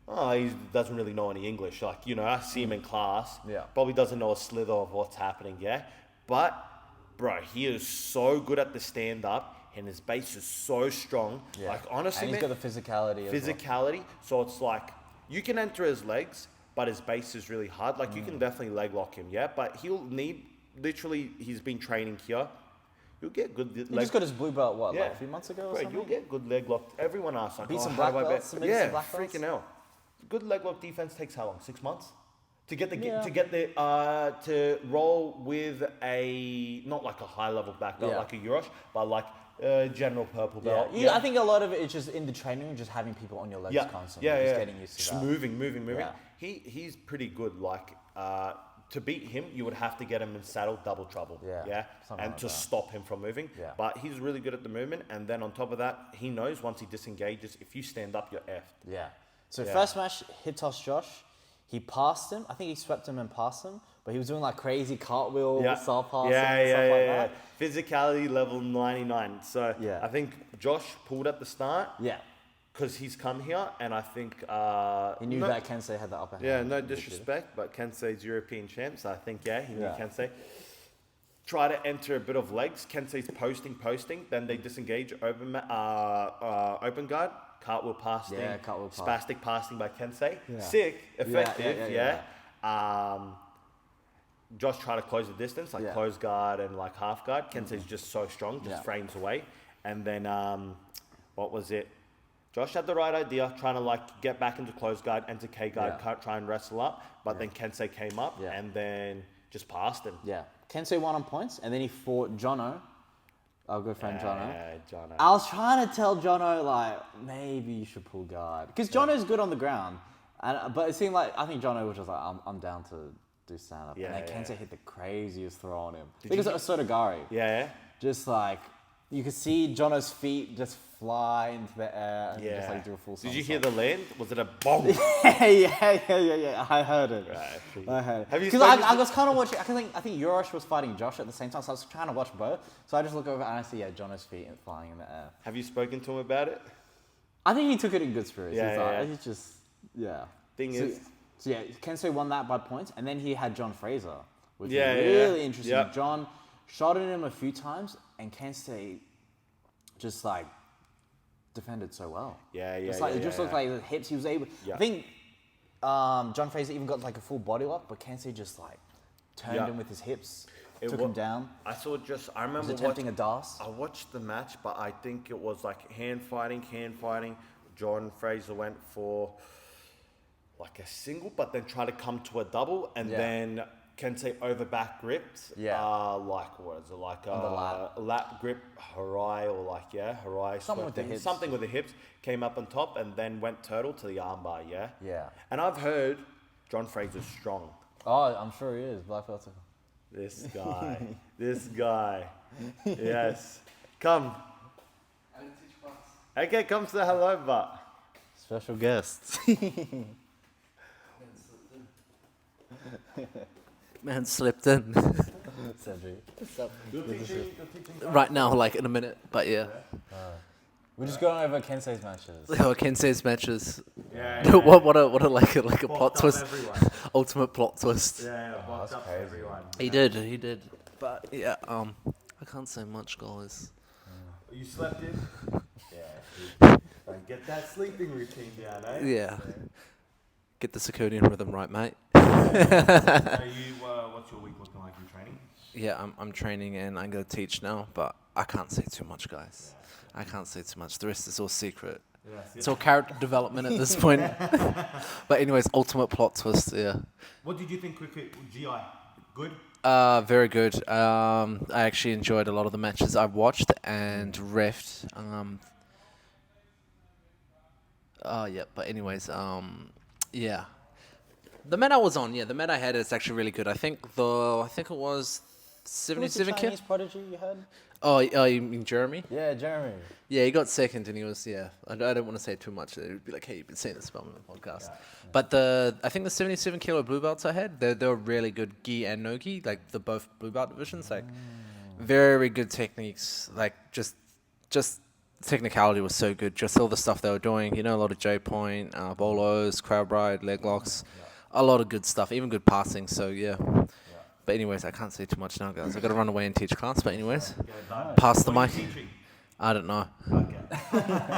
A: he doesn't really know any English. Like, I see him in class.
C: Yeah.
A: Probably doesn't know a slither of what's happening, yeah? But, bro, he is so good at the stand-up, and his base is so strong.
C: Yeah.
A: Like, honestly,
C: and he's
A: man,
C: got the physicality. As well.
A: physicality. So it's like, you can enter his legs, but his base is really hard. Like, you can definitely leg lock him, yeah? But he'll need... Literally, he's been training here. You'll get good leg.
C: He just got his blue belt,
A: Yeah.
C: like a few months ago or
A: Bro,
C: something?
A: you'll get good leg lock. Everyone asks, like,
C: Beat some
A: how
C: black
A: do I bet?
C: belts, submitted
A: Yeah,
C: some black belts?
A: freaking hell. Good leg lock defense takes how long? 6 months? To get the
C: Yeah.
A: to roll with a not like a high level black belt
C: Yeah.
A: like a Eurosh, but like general purple
C: Yeah.
A: belt.
C: I think a lot of it is just in the training room, just having people on your legs constantly.
A: Yeah,
C: just
A: yeah.
C: getting used to
A: Just
C: that.
A: moving.
C: Yeah.
A: He's pretty good. Like to beat him, you would have to get him in saddle, double trouble.
C: Yeah, something
A: and
C: like
A: to
C: that.
A: stop him from moving.
C: Yeah.
A: But he's really good at the movement, and then on top of that, he knows once he disengages, if you stand up, you're effed.
C: Yeah. So
A: Yeah.
C: first match, Hip Toss Josh. He passed him. I think he swept him and passed him, but he was doing like crazy cartwheel, saw passing, and stuff like that.
A: Physicality level 99. So
C: Yeah.
A: I think Josh pulled at the start
C: Yeah.
A: because he's come here, and I think
C: He knew that Kensei had the upper hand.
A: Yeah, no disrespect, but Kensei's European champ, so I think he knew
C: Yeah.
A: Kensei. Try to enter a bit of legs. Kensei's posting. Then they disengage open guard. Cartwheel passing.
C: Yeah, cartwheel pass.
A: Spastic passing by Kensei.
C: Yeah.
A: Sick, effective.
C: yeah.
A: Josh tried to close the distance, like
C: Yeah.
A: close guard and like half guard. Kensei's just so strong, just
C: Yeah.
A: frames away. And then what was it? Josh had the right idea, trying to like get back into close guard, enter K guard,
C: Yeah.
A: try and wrestle up. But then Kensei came up
C: Yeah.
A: and then just passed him.
C: Yeah. Kensei won on points, and then he fought Jono, our good friend Jono.
A: Yeah, Jono.
C: I was trying to tell Jono, like, maybe you should pull guard. Because Jono's good on the ground. But it seemed like, I think Jono was just like, I'm down to do stand-up.
A: Yeah,
C: and then
A: yeah.
C: Kensei hit the craziest throw on him.
A: Did
C: Because
A: you
C: it was Sotogari.
A: Yeah.
C: Just like, you could see Jono's feet just fly into the air and
A: Yeah.
C: just like do a full
A: Did you
C: somersault.
A: hear the land? Was it a bomb?
C: yeah. I heard it.
A: Right.
C: I heard it.
A: Have you
C: Because
A: spoken
C: I
A: to-
C: was kind of watching. I think Yorosh was fighting Josh at the same time, so I was trying to watch both. So I just look over and I see Jono's feet flying in the air.
A: Have you spoken to him about it?
C: I think he took it in good spirits.
A: Yeah,
C: He's
A: yeah,
C: like,
A: yeah.
C: He's just
A: Thing
C: So-
A: is-
C: so yeah, Kensei won that by points, and then he had John Fraser, which
A: Yeah,
C: was
A: yeah,
C: really
A: yeah.
C: interesting.
A: Yep.
C: John shot at him a few times, and Kensei just like defended so well.
A: Yeah.
C: It just looked like the hips. He was able.
A: Yeah.
C: I think John Fraser even got like a full body lock, but Kensei just like turned
A: Yeah.
C: him with his hips,
A: It
C: took
A: wa-
C: him down.
A: I saw just. I
C: Was
A: remember
C: attempting a DAS.
A: I watched the match, but I think it was like hand fighting. John Fraser went for like a single, but then tried to come to a double, and
C: Yeah.
A: then Kensei over back gripped.
C: Yeah.
A: Like what is it? Like
C: On the lap.
A: a lap grip, Harai or Harai.
C: Something with the hips.
A: Something with the hips. Came up on top and then went turtle to the armbar. Yeah.
C: Yeah.
A: And I've heard John Fraser's strong.
C: Oh, I'm sure he is. Black belt.
A: This guy. This guy. Yes. Come. Okay, come say hello, but.
C: Special guests.
D: Man slipped in
C: Cedric.
A: You're teaching
D: right now, like in a minute. But yeah,
C: We're just going over Kensei's matches.
D: oh, Kensei's matches.
A: Yeah.
D: what a like a plot
A: Blocked up
D: twist.
A: everyone.
D: Ultimate plot twist.
A: Yeah, blocked
C: that's
A: up
C: crazy.
A: everyone.
D: He did. But yeah, I can't say much, guys.
A: You slept in? Yeah. Don't get that sleeping routine down, eh?
D: Yeah. Get the circadian rhythm right, mate.
A: So what's your week looking like in training?
D: Yeah, I'm training and I'm gonna teach now, but I can't say too much, guys. I can't say too much. The rest is all secret. It's all character development at this point. But anyways, ultimate plot twist. Yeah.
A: What did you think cricket GI? Good?
D: Very good. I actually enjoyed a lot of the matches I've watched and refed. Yeah, but anyways, yeah. The met I was on, the met I had is actually really good. I think it was
C: Who was the
D: 77
C: Chinese
D: kilo.
C: prodigy you had?
D: Oh, you mean Jeremy?
C: Yeah, Jeremy.
D: Yeah, he got second, and he was I don't want to say too much. It would be like, hey, you've been saying this about me on the podcast. But I think the 77 kilo blue belts I had, they're really good gi and no gi, like the both blue belt divisions, like very good techniques. Like just technicality was so good. Just all the stuff they were doing, a lot of J point, bolos, crab ride, leg locks, a lot of good stuff, even good passing. So yeah. But anyways, I can't say too much now, guys. I got to run away and teach class. But anyways, pass the mic. I don't know.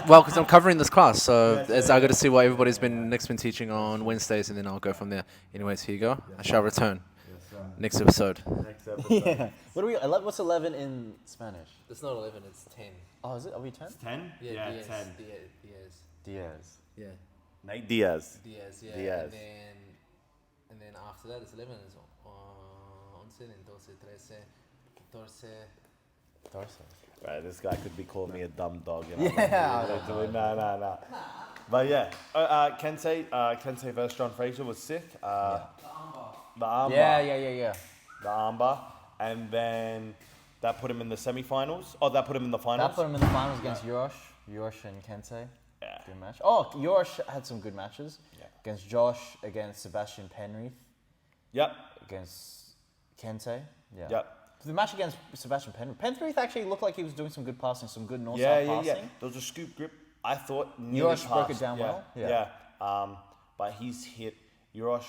D: Well, because I'm covering this class, so I got to see what everybody's been teaching on Wednesdays, and then I'll go from there. Anyways, here you go. I shall return. Next episode.
C: Yeah. What's 11 in Spanish?
D: It's not 11. It's 10.
C: Oh, is it? Are we 10?
A: 10?
D: Yeah,
A: Diez. 10.
C: Diez.
D: Yeah.
A: Nate Diaz.
D: Diez. Yeah.
A: Diaz.
D: And then after that, it's 11. It's 11, 12, 13, 14.
C: Dorset.
A: Right, this guy could be calling me a dumb dog.
C: Yeah.
A: No. But yeah, Kensei versus John Fraser was sick. The armbar.
C: Yeah.
A: The armbar. And then that put him in the semi-finals. Oh, that put him in the finals.
C: That put him in the finals against Yosh and Kensei.
A: Yeah.
C: Good match. Oh, Yosh had some good matches.
A: Yeah.
C: Against Josh, against Sebastian Penrith,
A: Yep.
C: against Kensei. Yeah.
A: Yep.
C: The match against Sebastian Penrith. Penrith actually looked like he was doing some good passing, some good north-south
A: Yeah.
C: passing.
A: There was a scoop grip. I thought nearly
C: Yurosh broke it
A: passed.
C: down well. Yeah.
A: But he's hit Yurosh.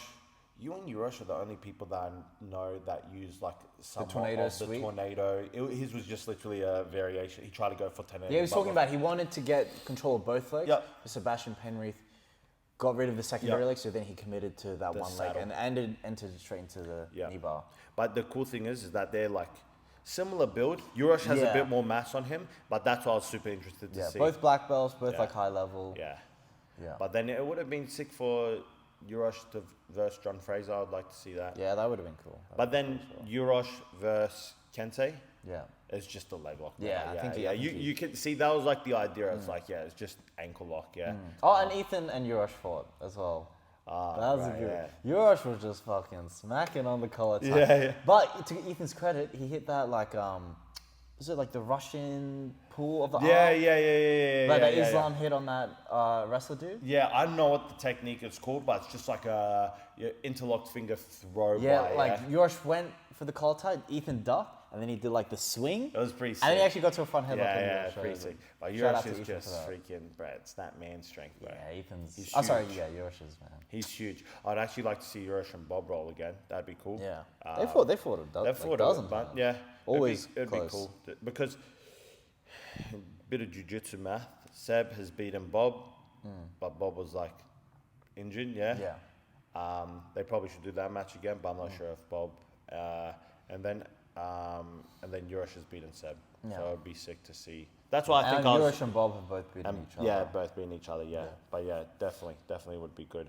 A: You and Yurosh are the only people that I know that use like somewhat
C: tornado
A: of the
C: sweep.
A: tornado. His was just literally a variation. He tried to go for tornado.
C: Yeah, he was talking about he wanted to get control of both legs.
A: Yep.
C: Sebastian Penrith got rid of the secondary
A: Yep.
C: leg, so then he committed to that
A: The
C: one
A: saddle.
C: leg and entered straight into the knee bar.
A: But the cool thing is that they're like similar build. Yurosh has a
C: Yeah.
A: bit more mass on him, but that's what I was super interested to
C: Yeah,
A: see.
C: both black belts, both
A: Yeah.
C: like high level.
A: Yeah.
C: Yeah.
A: But then it would have been sick for Yurosh to versus John Fraser. I'd like to see that.
C: Yeah, that would have been cool.
A: But then Yurosh versus Kensei.
C: Yeah.
A: It's just a leg lock.
C: Yeah, I think
A: You can see that was like the idea. It's like, it's just ankle lock. Yeah.
C: Oh, and Ethan and Yurosh fought as well. That was a good. Yurosh was just fucking smacking on the collar.
A: Yeah.
C: But to Ethan's credit, he hit that like is it like the Russian pull of the
A: Yeah.
C: arm? Like that Islam hit on that wrestler dude.
A: Yeah, I don't know what the technique is called, but it's just like a interlocked finger throw.
C: Yeah,
A: by,
C: like Yurosh went for the collar tie, Ethan ducked, and then he did like the swing.
A: It was pretty sick.
C: And then he actually got to a front headlock.
A: Yeah,
C: and
A: pretty sick. But
C: Shout out
A: Yurosh
C: to
A: is
C: Ethan for
A: just
C: that.
A: freaking, bro. It's that man strength, bro.
C: Yeah, Ethan's.
A: He's
C: Oh, sorry,
A: huge.
C: yeah, Yurosh's man.
A: He's huge. I'd actually like to see Yurosh and Bob roll again. That'd be cool.
C: Yeah,
A: Uh,
C: they fought a
A: They've fought
C: dozen
A: a but
C: times.
A: yeah,
C: Always
A: it'd be
C: close.
A: cool because bit of jiu-jitsu math. Seb has beaten Bob, but Bob was like injured. Yeah.
C: Yeah.
A: They probably should do that match again, but I'm not sure if Bob. And then Yurosh has beaten Seb,
C: Yeah.
A: so it'd be sick to see. That's why I
C: And
A: think I was.
C: Yurosh and Bob have both beaten each other.
A: Yeah, both beating each other. Yeah. But yeah, definitely would be good.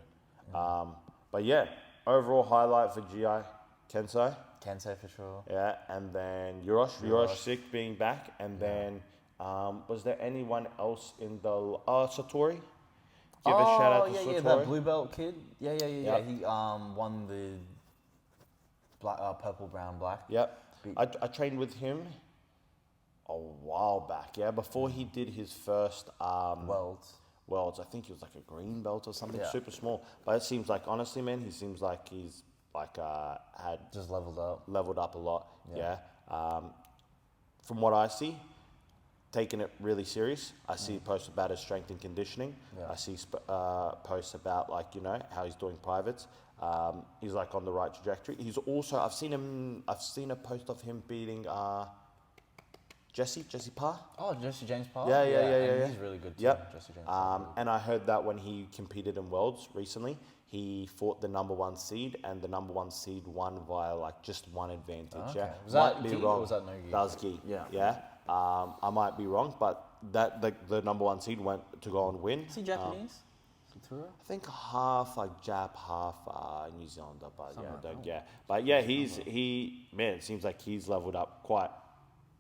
A: But yeah, overall highlight for GI Kensei.
C: Kensei for sure.
A: Yeah, and then Yurosh sick being back, and then was there anyone else in the Satori? Give a shout out to Satori.
C: Yeah, that blue belt kid. Yeah.
A: Yep.
C: He won the black, purple, brown, black.
A: Yep. I trained with him a while back. Yeah, before he did his first Worlds. I think he was like a green belt or something, super small. But it seems like, honestly, man, he seems like he's like had
C: Just leveled up.
A: a lot. Yeah. From what I see, taking it really serious. I see posts about his strength and conditioning.
C: Yeah.
A: I see posts about like how he's doing privates. He's like on the right trajectory. He's also I've seen a post of him beating Jesse Parr.
C: Oh, Jesse James Parr.
A: Yeah.
C: And he's really good too.
A: Yep.
C: Jesse James Parr.
A: And I heard that when he competed in Worlds recently, he fought the number 1 seed, and the number 1 seed won via like just one advantage.
C: Okay.
A: Yeah,
C: Was that
A: might be
C: gi
A: wrong.
C: or was that no gi?
A: That was gi.
C: Yeah.
A: I might be wrong, but that the number 1 seed went to go and win.
C: Is he Japanese? Satura?
A: I think half like Jap, half New Zealander, but But yeah, it seems like he's leveled up quite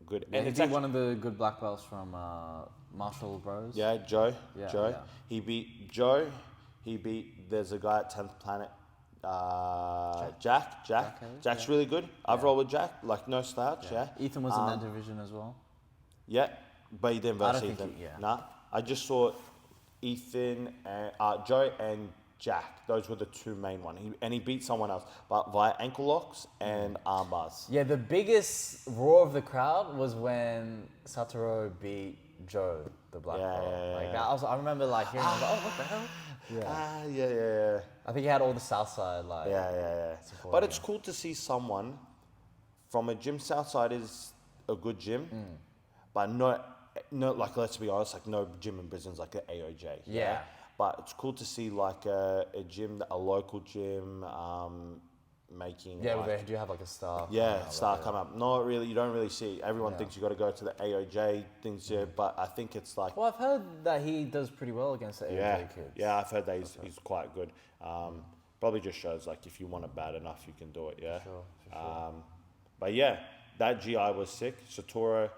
A: good.
C: Yeah,
A: And
C: he
A: it's
C: beat
A: actually,
C: one of the good black belts from Marshall Bros.
A: yeah, Joe.
C: Yeah,
A: Joe.
C: yeah.
A: He beat Joe. He beat. There's a guy at 10th Planet. Jack's really good. I've rolled with Jack, like no slouch. Yeah.
C: Ethan was in that division as well.
A: Yeah, but he didn't
C: I
A: verse
C: don't think
A: Ethan.
C: he- yeah.
A: Nah, I just saw Ethan and Joe and Jack. Those were the two main ones. He beat someone else, but via ankle locks and arm bars.
C: Yeah, the biggest roar of the crowd was when Satoru beat Joe, the black belt. Like that, I remember like hearing, I was like, oh, what the hell?
A: Yeah.
C: I think he had all the South Side like.
A: Yeah.
C: supporting
A: But it's
C: him.
A: cool to see someone from a gym. Southside is a good gym, but no, like let's be honest, like no gym in Brisbane's like the AOJ.
C: Yeah.
A: But it's cool to see like a gym, a local gym, making.
C: Yeah,
A: like,
C: they do have like a star.
A: star come up. Not really. You don't really see. Everyone thinks you got to go to the AOJ things here, but I think it's like.
C: Well, I've heard that he does pretty well against the AOJ kids.
A: Yeah, I've heard that he's quite good. Probably just shows like if you want it bad enough, you can do it. Yeah.
C: For sure.
A: But yeah, that GI was sick. Satoru,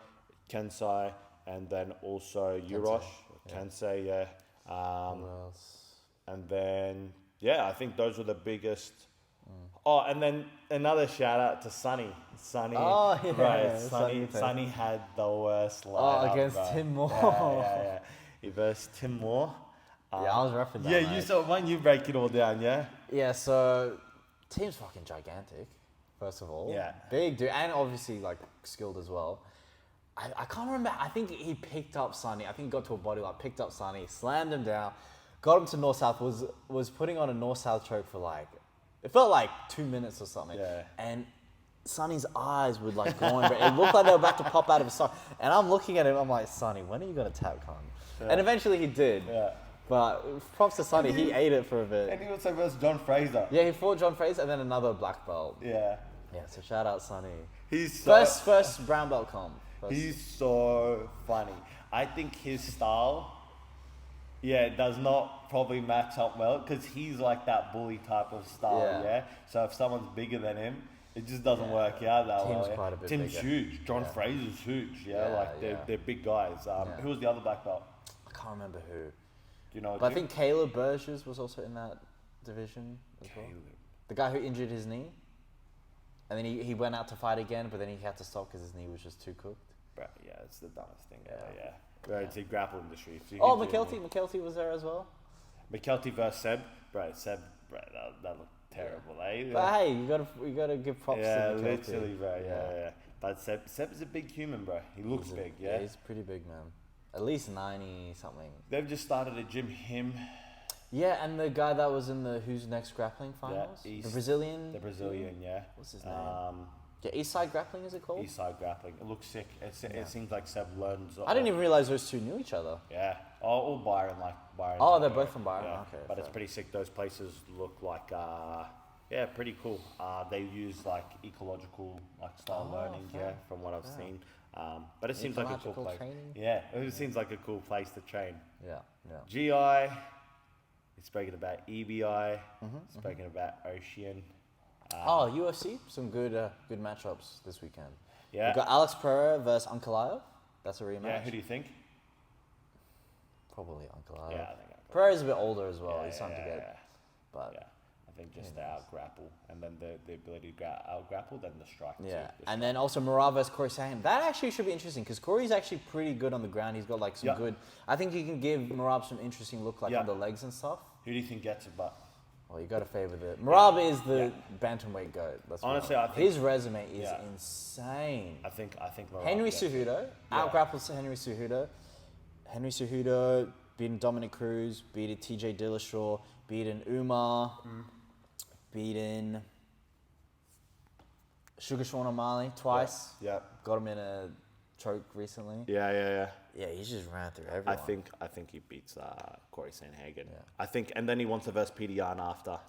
A: Kensai, and then also Yurosh, Kensei. Yeah.
C: Who else?
A: And then I think those were the biggest. Oh, and then another shout out to Sonny. Sonny.
C: Oh, yeah,
A: Right,
C: Sonny.
A: Sonny had the worst lineup.
C: Oh, against
A: bro.
C: Tim Moore.
A: Yeah. He versed Tim Moore.
C: Yeah, I was roughing that.
A: Yeah,
C: mate.
A: you saw one. You break it all down. Yeah.
C: Yeah, so Tim's fucking gigantic. First of all,
A: Yeah.
C: big dude, and obviously like skilled as well. I can't remember. I think he picked up Sonny. I think he got to a body lock, picked up Sonny, slammed him down, got him to north south. Was putting on a north south choke for like, it felt like 2 minutes or something.
A: Yeah.
C: And Sonny's eyes would like going, but it looked like they were about to pop out of his sock. And I'm looking at him. I'm like, Sonny, when are you gonna tap, cunt? And eventually he did.
A: Yeah.
C: But props to Sonny, he ate it for a bit.
A: And he also versed John Fraser.
C: Yeah, he fought John Fraser and then another black belt.
A: Yeah.
C: Yeah, so shout out Sonny.
A: He's so,
C: First brown belt comp.
A: He's so funny. I think his style, does not probably match up well because he's like that bully type of style. Yeah. So if someone's bigger than him, it just doesn't work out that
C: Tim's
A: well.
C: quite a bit
A: Tim's
C: bigger.
A: huge. John Fraser's huge. Yeah,
C: Yeah,
A: like
C: yeah.
A: they're big guys. Who was the other black belt?
C: I can't remember who.
A: Do you know?
C: But I think Caleb Burgess was also in that division as well. The guy who injured his knee. And then he went out to fight again, but then he had to stop because his knee was just too cooked.
A: Bro, yeah, it's the dumbest thing ever. Yeah. Bro, it's a grapple industry. If you
C: Oh,
A: hit your knee-
C: McKelty was there as well.
A: McKelty versus Seb. Bro, that looked terrible, eh?
C: But hey, you gotta give props
A: Yeah,
C: to McKelty.
A: literally, bro. Yeah. But Seb is a big human, bro. He looks big, yeah.
C: He's pretty big, man. At least 90 something.
A: They've just started a gym. Him,
C: Yeah, and the guy that was in the Who's Next Grappling finals, the
A: East-
C: Brazilian.
A: the Brazilian, yeah.
C: What's his name? Yeah, Eastside Grappling is it called?
A: Eastside Grappling. It looks sick. It seems like Seb learns.
C: I didn't even realize those two knew each other.
A: Yeah. All Byron, like Byron.
C: Oh, they're both from Byron.
A: Yeah.
C: Okay,
A: But it's
C: fair.
A: pretty sick. Those places look like, pretty cool. They use like ecological like style learning, from what I've seen. But it seems like a cool
C: Ecological
A: place.
C: training?
A: Yeah, it seems like a cool place to train.
C: Yeah.
A: GI, he's spoken about EBI, spoken about Ocean.
C: Oh, UFC, some good matchups this weekend.
A: Yeah.
C: We've got Alex Pereira versus Ankalaev. That's a rematch.
A: Yeah, who do you think?
C: Probably Ankalaev.
A: Yeah, I think Ankalaev.
C: Pereira's a bit older as well.
A: Yeah,
C: He's starting to
A: yeah,
C: get, but
A: Yeah, I think just the out grapple and then the ability to out grapple, then the strike.
C: yeah.
A: too. The
C: And then also Murad versus Corey Sandhagen. That actually should be interesting because Corey's actually pretty good on the ground. He's got like some
A: Yeah.
C: good. I think he can give Murad some interesting look like
A: Yeah.
C: on the legs and stuff.
A: Who do you think gets it? But
C: Well, you got to favor the. Murad is the bantamweight goat. Let's be
A: Honestly,
C: honest.
A: I think-
C: his resume is
A: Yeah.
C: insane.
A: I think Morales
C: Henry
A: gets it.
C: Cejudo out-grapples Henry Cejudo. Henry Cejudo beating Dominic Cruz, beating TJ Dillashaw, beating Umar, beating Sugar Sean O'Malley twice.
A: Yeah.
C: Got him in a choke recently.
A: Yeah.
C: Yeah, he just ran through everyone.
A: I think he beats Corey Sandhagen. I think, and then he wants to verse Peter Yarn after.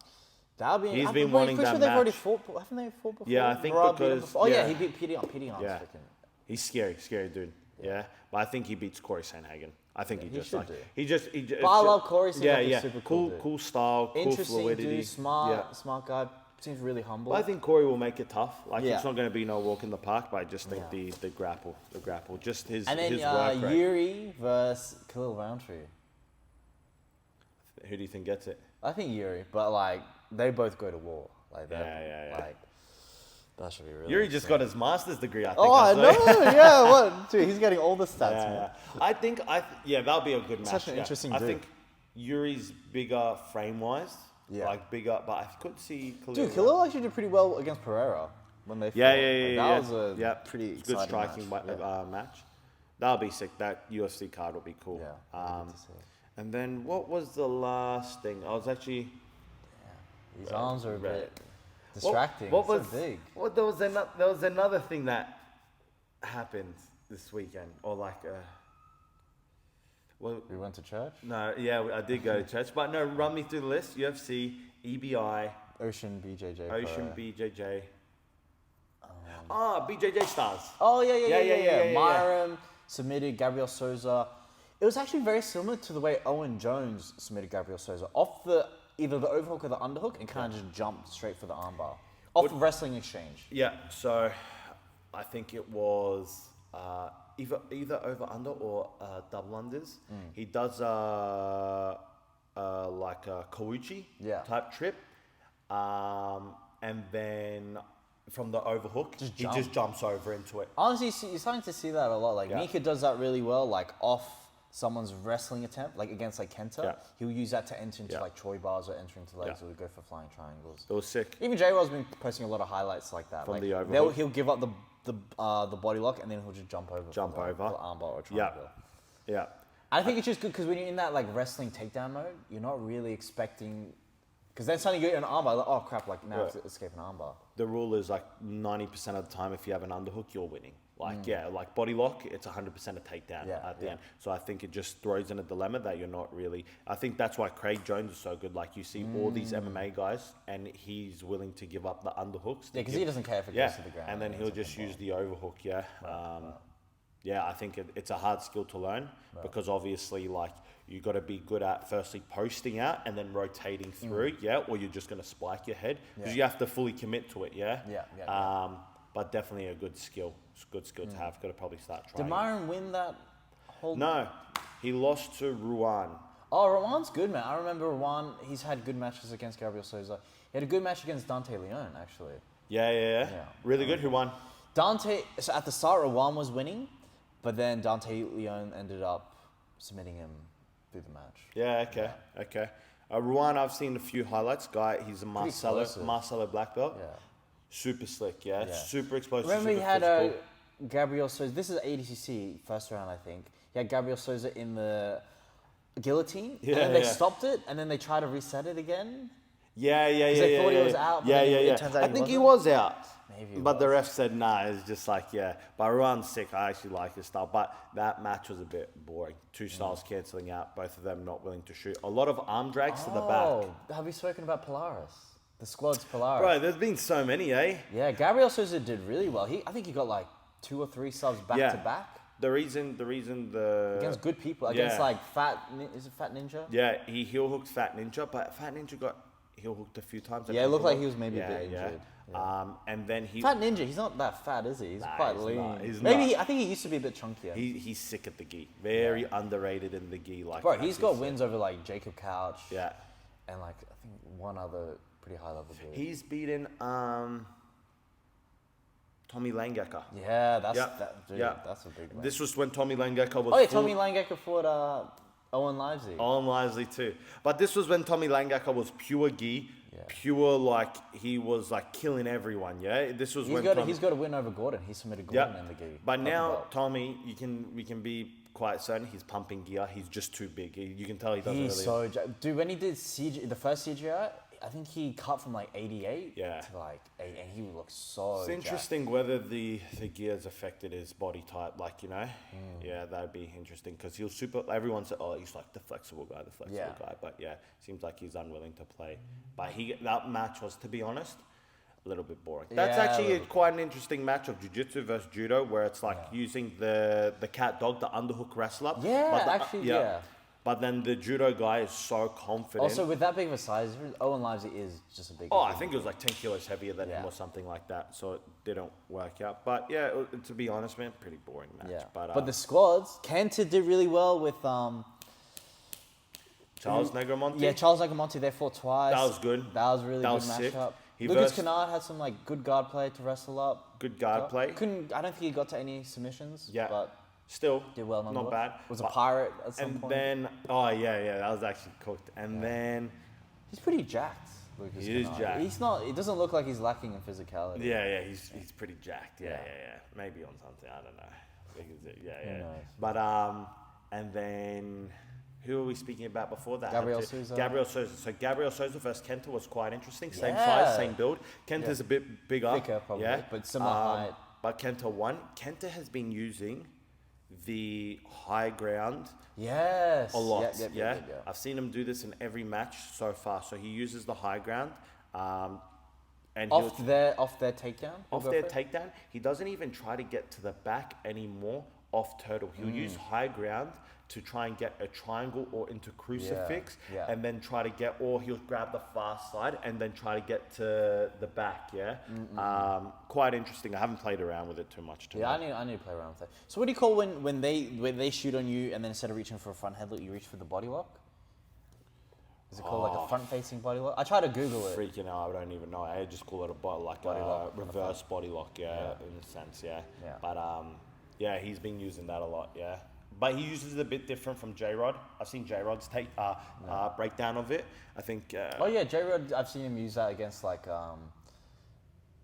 C: That'll be.
A: He's
C: I'm
A: been
C: pretty
A: wanting
C: sure
A: that
C: they've already
A: match.
C: fought. Haven't they fought before?
A: Yeah, I think
C: Murad beat him
A: because-
C: before. Oh yeah,
A: yeah.
C: he beat Peter Yarn. Peter Yarn's
A: Yeah.
C: freaking.
A: He's scary dude. Yeah. But I think he beats Corey Sandhagen. I think
C: he
A: he just
C: should
A: like
C: do.
A: he just.
C: But I love Corey. Seems
A: Yeah,
C: like a
A: yeah.
C: super cool dude.
A: Cool style, cool
C: Interesting
A: fluidity.
C: dude, smart,
A: Yeah.
C: smart guy. Seems really humble.
A: But I think Corey will make it tough. Like
C: Yeah.
A: it's not going to be no walk in the park. But I just think
C: Yeah.
A: the grapple, just his
C: and then
A: his work rate.
C: Yuri versus Khalil Roundtree.
A: Who do you think gets it?
C: I think Yuri, but like they both go to war. Like that.
A: Yeah.
C: Like that should be really.
A: Yuri just got his master's degree, I think.
C: Oh, I know. Yeah, what? Dude, he's getting all the stats, man.
A: I think that'll be a good match.
C: Such an interesting
A: I
C: dude.
A: think Yuri's bigger frame wise.
C: Yeah.
A: Like bigger, but I could see Khalil.
C: Dude, Khalil actually did pretty well against Pereira when they fought. That was a pretty
A: It's a good
C: exciting
A: striking
C: match.
A: match. That'll be sick. That UFC card will be cool.
C: Yeah, really good to see.
A: And then what was the last thing? I was actually.
C: His arms are a
A: Right.
C: bit distracting.
A: What
C: It's
A: was
C: so big?
A: What there was another thing that happened this weekend, or like. Well,
C: We went to church.
A: no, yeah, I did go to church, but no, run me through the list. UFC, EBI,
C: Ocean BJJ.
A: Ocean,
C: Pro.
A: BJJ. BJJ stars.
C: Oh yeah.
A: Yeah.
C: Myron submitted Gabriel Souza. It was actually very similar to the way Owen Jones submitted Gabriel Souza off either the overhook or the underhook and kind of just jumped straight for the armbar off the wrestling exchange.
A: Yeah, so I think it was either over under or double unders. He does like a Kawuchi type trip, and then from the overhook, he just jumps over into it.
C: Honestly, you're starting to see that a lot. Like
A: Yeah.
C: Mika does that really well, like off someone's wrestling attempt, like against like Kenta.
A: Yeah.
C: He'll use that to enter into
A: Yeah.
C: like Choi bars or enter into legs
A: Yeah.
C: or go for flying triangles.
A: It was sick.
C: Even J-Roll's been posting a lot of highlights like that.
A: From
C: like
A: the overhook.
C: he'll give up the body lock and then he'll just jump over.
A: Jump
C: for
A: over.
C: the armbar or
A: Yeah.
C: triangle.
A: Yeah.
C: I think it's just good because when you're in that like wrestling takedown mode, you're not really expecting. Because then suddenly you get an armbar, like, oh crap, like now I have to escape an armbar.
A: The rule is like 90% of the time, if you have an underhook, you're winning. Like, like body lock, it's 100% a takedown at the end. So I think it just throws in a dilemma that you're not really. I think that's why Craig Jones is so good. Like, you see all these MMA guys, and he's willing to give up the underhooks.
C: Yeah, because he doesn't care if it goes to the ground.
A: And then he'll just use the overhook, yeah, I think it's a hard skill to learn because obviously, like, you got to be good at firstly posting out and then rotating through, or you're just going to spike your head because you have to fully commit to it,
C: Yeah.
A: But definitely a good skill. It's a good skill to have. Got to probably start trying.
C: Did Myron win that whole?
A: No, he lost to Ruan.
C: Oh, Rawan's good, man. I remember Rawan. He's had good matches against Gabriel Souza. He had a good match against Dante Leon, actually.
A: Yeah. Really good. Who won?
C: Dante. So at the start, Rawan was winning, but then Dante Leon ended up submitting him through the match.
A: Yeah. Okay. Ruan, I've seen a few highlights. He's a
C: explosive.
A: Marcelo black belt.
C: Yeah.
A: Super slick. Yeah. Super explosive.
C: Remember he
A: super
C: had
A: physical.
C: Gabriel Souza. This is ADCC first round, I think. He had Gabriel Souza in the guillotine, and then they stopped it, and then they tried to reset it again.
A: Yeah.
C: they thought he was out, but then it turns out
A: I
C: he
A: think he
C: wasn't.
A: was out.
C: Maybe he
A: But the
C: was.
A: ref said nah. It's just like But Ruan's sick. I actually like his style. But that match was a bit boring. Two styles cancelling out. Both of them not willing to shoot. A lot of arm drags to the back.
C: Oh, have we spoken about Polaris? The squad's Polaris.
A: Bro, there's been so many, eh?
C: Yeah, Gabriel Souza did really well. I think he got like 2 or 3 subs back to back
A: The reason
C: against good people. Against like is it Fat Ninja?
A: Yeah, he heel hooked Fat Ninja, but Fat Ninja got heel hooked a few times.
C: Yeah, it looked like he was maybe a bit injured.
A: And then he
C: Fat Ninja, he's not that fat, is he? He's quite
A: he's
C: lean.
A: not. He's
C: Maybe
A: not.
C: I think he used to be a bit chunkier.
A: he's sick at the gi. Very underrated in the gi. Like
C: Bro, he's got wins over like Jacob Couch.
A: Yeah.
C: And like I think one other pretty high level dude.
A: He's beaten Tommy Langecker.
C: Yeah, that's
A: Yeah.
C: that dude.
A: Yeah.
C: That's a big win.
A: This was when Tommy Langecker was
C: Oh yeah,
A: full-
C: Tommy Langecker fought Owen Livesey.
A: Owen Livesey too. But this was when Tommy Langecker was pure gi. Pure, like, he was like killing everyone, This was
C: He's
A: when
C: got
A: Tommy,
C: he's got a win over Gordon. He submitted Gordon in the gi.
A: But now
C: Belt.
A: Tommy, we can be quite certain he's pumping gear. He's just too big. You can tell he doesn't
C: He's
A: really.
C: dude. When he did the first CGI, I think he cut from like 88 to like 8, and he looked so.
A: It's interesting whether the gears affected his body type, like, Yeah, that'd be interesting because he'll everyone said, oh, he's like the flexible guy, guy. But seems like he's unwilling to play. But that match was, to be honest, a little bit boring. That's actually quite an interesting match of jiu-jitsu versus judo, where it's like using the cat dog, the underhook wrestler. But then the judo guy is so confident.
C: Also, with that big of a size, Owen Livesey is just a big.
A: Oh, I think it was like 10 kilos heavier than him or something like that. So it didn't work out. But to be honest, man, pretty boring match.
C: Yeah.
A: But
C: the squads, Kenta did really well with
A: Charles Negromonte.
C: Yeah, Charles Negromonte, they fought twice.
A: That was good.
C: That was really
A: That
C: good
A: was sick.
C: matchup.
A: He
C: Lucas
A: versed-
C: Kennard had some like good guard play to wrestle up.
A: Good guard play.
C: I don't think he got to any submissions.
A: Yeah.
C: But
A: Still,
C: did well
A: not
C: nonetheless.
A: bad.
C: Was a
A: But-
C: pirate at some
A: And
C: point.
A: then, oh yeah, that was actually cooked. And then,
C: He's pretty jacked. Lucas
A: He is
C: Kennard.
A: jacked.
C: He's not. It doesn't look like he's lacking in physicality.
A: yeah, he's pretty jacked. Yeah.
C: Yeah.
A: Maybe on something, I don't know.
C: Who knows?
A: But and then who were we speaking about before that?
C: Gabriel Souza.
A: Gabriel Souza. So Gabriel Souza versus Kenta was quite interesting. Same
C: Yeah.
A: size, same build. Kenta's a bit bigger.
C: Thicker, probably,
A: yeah,
C: but similar height.
A: But Kenta won. Kenta has been using the high ground
C: Yes.
A: a lot.
C: Yeah.
A: I've seen him do this in every match so far. So he uses the high ground, and
C: Off
A: he'll-
C: their takedown. he'll
A: off
C: go
A: their
C: for it?
A: takedown, he doesn't even try to get to the back anymore off turtle. He'll use high ground to try and get a triangle or into crucifix,
C: yeah.
A: and then try to get, or he'll grab the far side and then try to get to the back. Quite interesting. I haven't played around with it too much.
C: Yeah, I need to play around with that. So what do you call when they shoot on you and then instead of reaching for a front headlock, you reach for the body lock? Is it called like a front-facing body lock? I tried to Google it.
A: Freaking out, I don't even know. I just call it a body
C: Body
A: a
C: lock on the
A: reverse body lock, in a sense,
C: Yeah.
A: But yeah, he's been using that a lot, yeah. But he uses it a bit different from J-Rod. I've seen J-Rod's breakdown of it. I think.
C: Oh yeah, J-Rod, I've seen him use that against like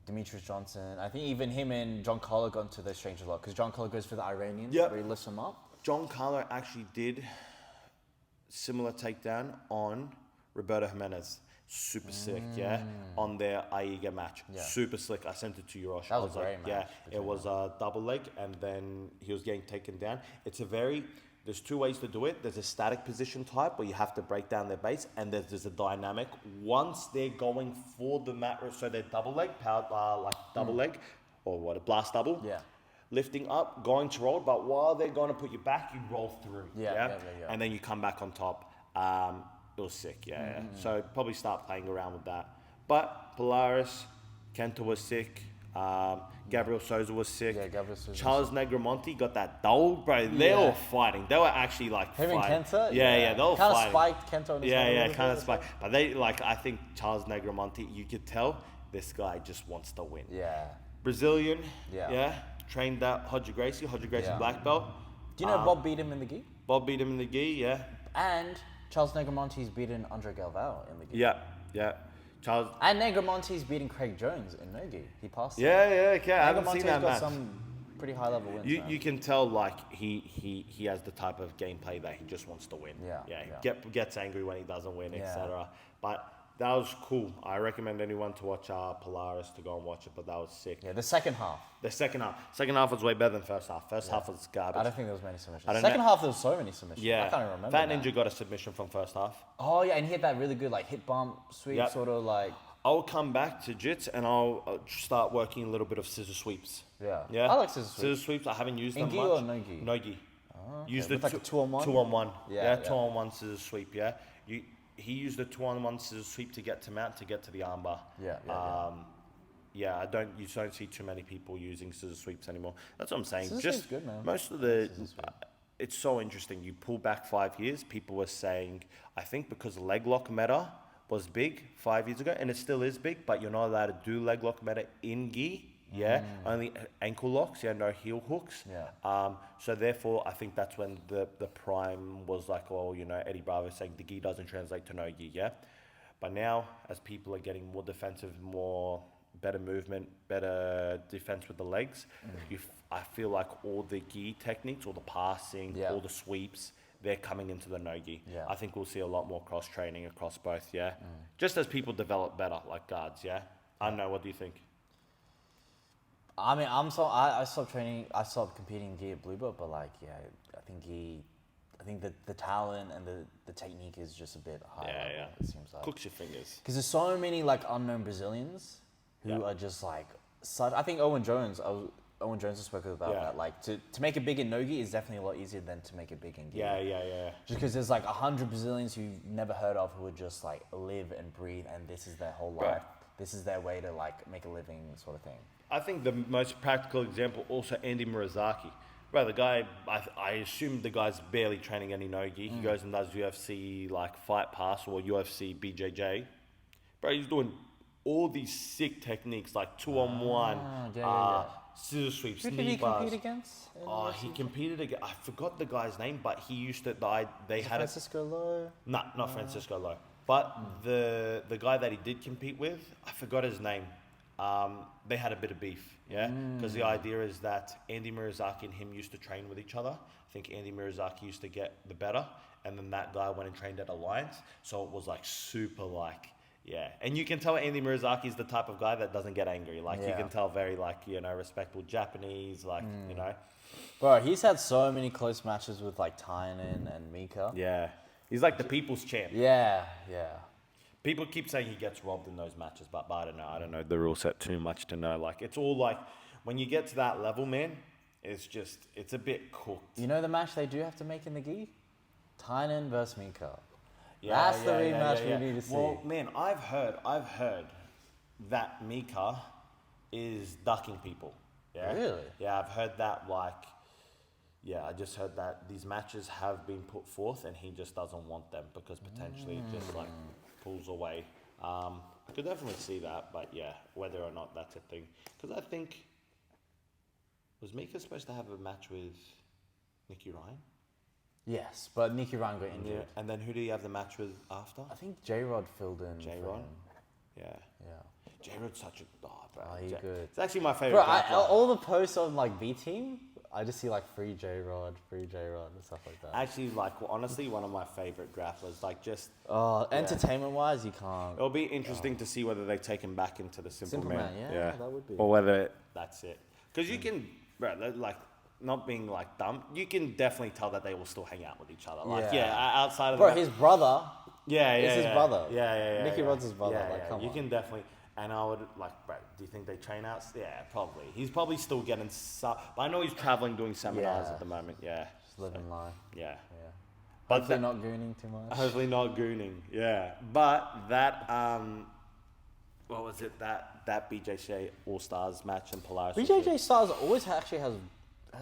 C: Demetrius Johnson. I think even him and John Collar got into the exchange a lot because John Collar goes for the Iranians
A: Yep.
C: where he lifts him up.
A: John Carlo actually did similar takedown on Roberto Jimenez. Super sick, yeah. On their Aiga match,
C: Yeah.
A: super slick. I sent it to you, Rosh.
C: That
A: I
C: was a great
A: yeah,
C: match
A: it was a double leg, and then he was getting taken down. There's two ways to do it. There's a static position type where you have to break down their base, and there's a dynamic. Once they're going for the mat, so they're double leg, like double leg, or what, a blast double.
C: Yeah.
A: Lifting up, going to roll, but while they're going to put you back, you roll through.
C: Yeah.
A: And then you come back on top. It was sick, yeah. So probably start playing around with that. But Polaris, Kenta was sick. Gabriel Souza was sick.
C: Yeah, Gabriel Souza was
A: Charles Negromonte got that dog, bro. They were fighting. They were actually like
C: Him
A: fighting.
C: and Kenta?
A: Yeah, they were
C: kind
A: fighting.
C: of spiked Kenta on his head a little
A: kind of
C: bit.
A: spiked. But they I think Charles Negromonte, you could tell this guy just wants to win.
C: Yeah.
A: Brazilian,
C: Yeah.
A: trained that Hodger Gracie
C: Yeah.
A: black belt.
C: Do you know Bob beat him in the gi?
A: Bob beat him in the gi, yeah.
C: And Charles Negromonte's beaten Andre Galvao in the gi.
A: Yeah. Charles.
C: And Negromonte's beating Craig Jones in no gi. He passed him.
A: Yeah, okay. I haven't
C: Negromonte's
A: seen that
C: got
A: match.
C: some pretty high level wins.
A: You
C: man.
A: you can tell like he has the type of gameplay that he just wants to win.
C: Yeah.
A: Gets angry when he doesn't win,
C: Yeah.
A: etc. But that was cool. I recommend anyone to watch Polaris to go and watch it. But that was sick.
C: Yeah, the second half.
A: The second half was way better than first half. First half was garbage.
C: I don't think there was many submissions.
A: I don't
C: Second
A: know.
C: half there was so many submissions.
A: Yeah,
C: I can't even remember.
A: Fat
C: that.
A: Ninja got a submission from first half.
C: Oh yeah, and he had that really good like hip bump sweep,
A: Yep.
C: sort of like
A: I'll come back to jits and I'll start working a little bit of scissor sweeps.
C: yeah.
A: Yeah,
C: I like scissor sweep.
A: Scissor sweeps. I haven't used
C: In
A: them
C: gi
A: much.
C: or no gi?
A: No gi. Use the
C: With like a 2-on-1?
A: 2-on-1.
C: Yeah,
A: Yeah,
C: yeah.
A: 2-on-1 scissor sweep. Yeah, he used the 2-on-1 scissor sweep to get to mount to get to the armbar.
C: Yeah.
A: Yeah, you don't see too many people using scissor sweeps anymore. That's what I'm saying.
C: Scissor
A: Just
C: sweep's good, man.
A: most of the, it's so interesting. You pull back 5 years, people were saying, I think because leg lock meta was big 5 years ago, and it still is big, but you're not allowed to do leg lock meta in gi. Yeah, only ankle locks. Yeah, no heel hooks.
C: Yeah.
A: So therefore, I think that's when the prime was like, oh, Eddie Bravo saying the gi doesn't translate to no gi. Yeah, but now as people are getting more defensive, better movement, better defense with the legs, I feel like all the gi techniques, all the passing,
C: Yeah.
A: all the sweeps, they're coming into the no gi.
C: Yeah.
A: I think we'll see a lot more cross training across both. Yeah, just as people develop better, like guards. Yeah, I don't know. What do you think?
C: I mean, I stopped training. I stopped competing in gi at blue belt, but like, yeah, I think that the talent and the technique is just a bit higher.
A: Yeah.
C: It seems like
A: Cooks your fingers.
C: because there's so many like unknown Brazilians who are just like such. I think Owen Jones has spoken about that. Like to make it big in no-gi is definitely a lot easier than to make it big in gi.
A: Yeah.
C: Just because there's like 100 Brazilians who you've never heard of who would just like live and breathe, and this is their whole life.
A: Right.
C: This is their way to like make a living, sort of thing.
A: I think the most practical example also Andy Murazaki. Bro, the guy, I assume the guy's barely training any no-gi. He goes and does UFC, like, Fight Pass or UFC BJJ. Bro, he's doing all these sick techniques, like 2-on-1, scissor sweeps,
C: Who did
A: knee
C: he
A: bars.
C: compete against?
A: Oh, he competed against, I forgot the guy's name, but he used to, they had
C: Francisco Lowe.
A: No, not Francisco Lowe. But the guy that he did compete with, I forgot his name. They had a bit of beef, yeah? Because the idea is that Andy Mirazaki and him used to train with each other. I think Andy Mirazaki used to get the better, and then that guy went and trained at Alliance. So it was like super like, yeah. And you can tell Andy Mirazaki is the type of guy that doesn't get angry. Like you can tell very like, you know, respectful Japanese, like, you know.
C: Bro, he's had so many close matches with like Tynan and Mika.
A: Yeah. He's like the people's champ.
C: Yeah.
A: People keep saying he gets robbed in those matches, but I don't know. I don't know the rule set too much to know. Like, it's all like, when you get to that level, man, it's a bit cooked.
C: You know the match they do have to make in the gi? Tynan versus Mika.
A: Yeah,
C: That's the rematch we need to see.
A: Well, man, I've heard that Mika is ducking people. Yeah?
C: Really?
A: Yeah, I've heard that, like, yeah, I just heard that these matches have been put forth and he just doesn't want them because potentially it just, like, pulls away. I could definitely see that, but yeah, whether or not that's a thing. Because I think, was Mika supposed to have a match with Nicky Ryan?
C: Yes, but Nicky Ryan got injured.
A: Yeah. And then who do you have the match with after?
C: I think J-Rod filled in.
A: J-Rod?
C: for him.
A: Yeah. J-Rod's such a... Oh, bro.
C: Oh, he's good.
A: It's actually my favorite.
C: Bro, all the posts on like B Team, I just see like free J-Rod and stuff like that.
A: Actually, like, honestly, one of my favorite grapplers. Like, just...
C: Entertainment-wise, you can't.
A: It'll be interesting to see whether they take him back into the Simple Man.
C: Yeah, that would be.
A: Or whether that's it. Because you can... Bro, like... Not being like dumb, you can definitely tell that they will still hang out with each other. Like, outside of
C: Bro,
A: that,
C: his brother.
A: it's
C: his brother.
A: Yeah.
C: Nicky Rod's his brother.
A: Yeah,
C: like, come
A: you
C: on.
A: can definitely. And I would like, bro. Do you think they train out? Yeah, probably. He's probably still getting. But I know he's traveling, doing seminars
C: Yeah.
A: at the moment. Yeah.
C: Just living life.
A: Yeah.
C: But
A: But
C: they're not gooning too much.
A: hopefully not gooning. Yeah. But that what was it? That BJJ All Stars match in Polaris. was good.
C: BJJ Stars always actually has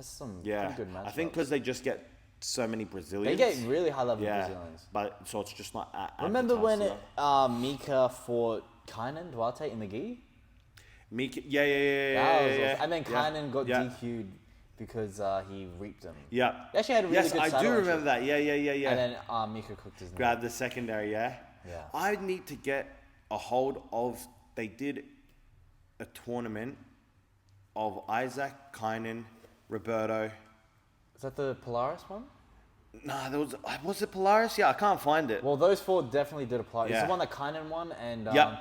C: some pretty good matchups.
A: I think because they just get so many Brazilians.
C: they get really high level
A: yeah,
C: Brazilians.
A: but so it's just not.
C: Remember when
A: advertised
C: Mika fought Kynan Duarte in the gi?
A: Mika,
C: That was
A: yeah.
C: awesome. And then Kynan got
A: yeah.
C: DQ'd because he reaped him.
A: Yeah.
C: He actually had a really
A: yes,
C: good
A: I do
C: saddle
A: remember
C: action.
A: that. Yeah.
C: And then Mika cooked his knee.
A: Grabbed the secondary, yeah?
C: Yeah.
A: I need to get a hold of, they did a tournament of Isaac, Kynan, Roberto.
C: Is that the Polaris one?
A: Nah, was it Polaris? Yeah, I can't find it.
C: Well, those four definitely did a Polaris. It's
A: Yeah.
C: the one that Kynan won and
A: Yeah.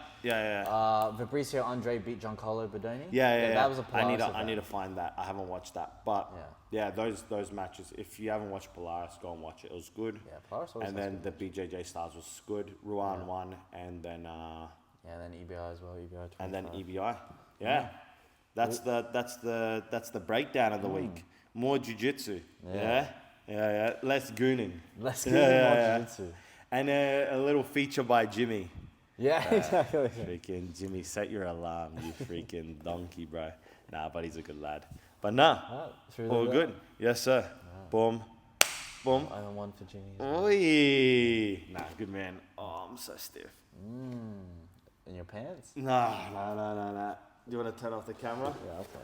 C: Fabricio Andre beat Giancarlo Bodoni.
A: Yeah.
C: That was a Polaris
A: I
C: event.
A: need to find that. I haven't watched that. But yeah, those matches, if you haven't watched Polaris, go and watch it. It was good.
C: Yeah, Polaris always
A: And
C: has
A: then the BJJ Stars was good. Ruan won, and then
C: Yeah, and then EBI as well. EBI 25.
A: and then EBI. Yeah. That's the breakdown of the week. More jiu-jitsu. Yeah. Less gooning.
C: Let's get more jiu-jitsu.
A: And a little feature by Jimmy.
C: Yeah, exactly.
A: Freaking Jimmy, set your alarm, you freaking donkey, bro. Nah, but he's a good lad. But nah, all good. Yes, sir. Boom. Boom.
C: I one for Jimmy.
A: Oi. Nah, good man. Oh, I'm so stiff.
C: In your pants?
A: Nah. Do you want to turn off the camera?
C: Yeah, okay.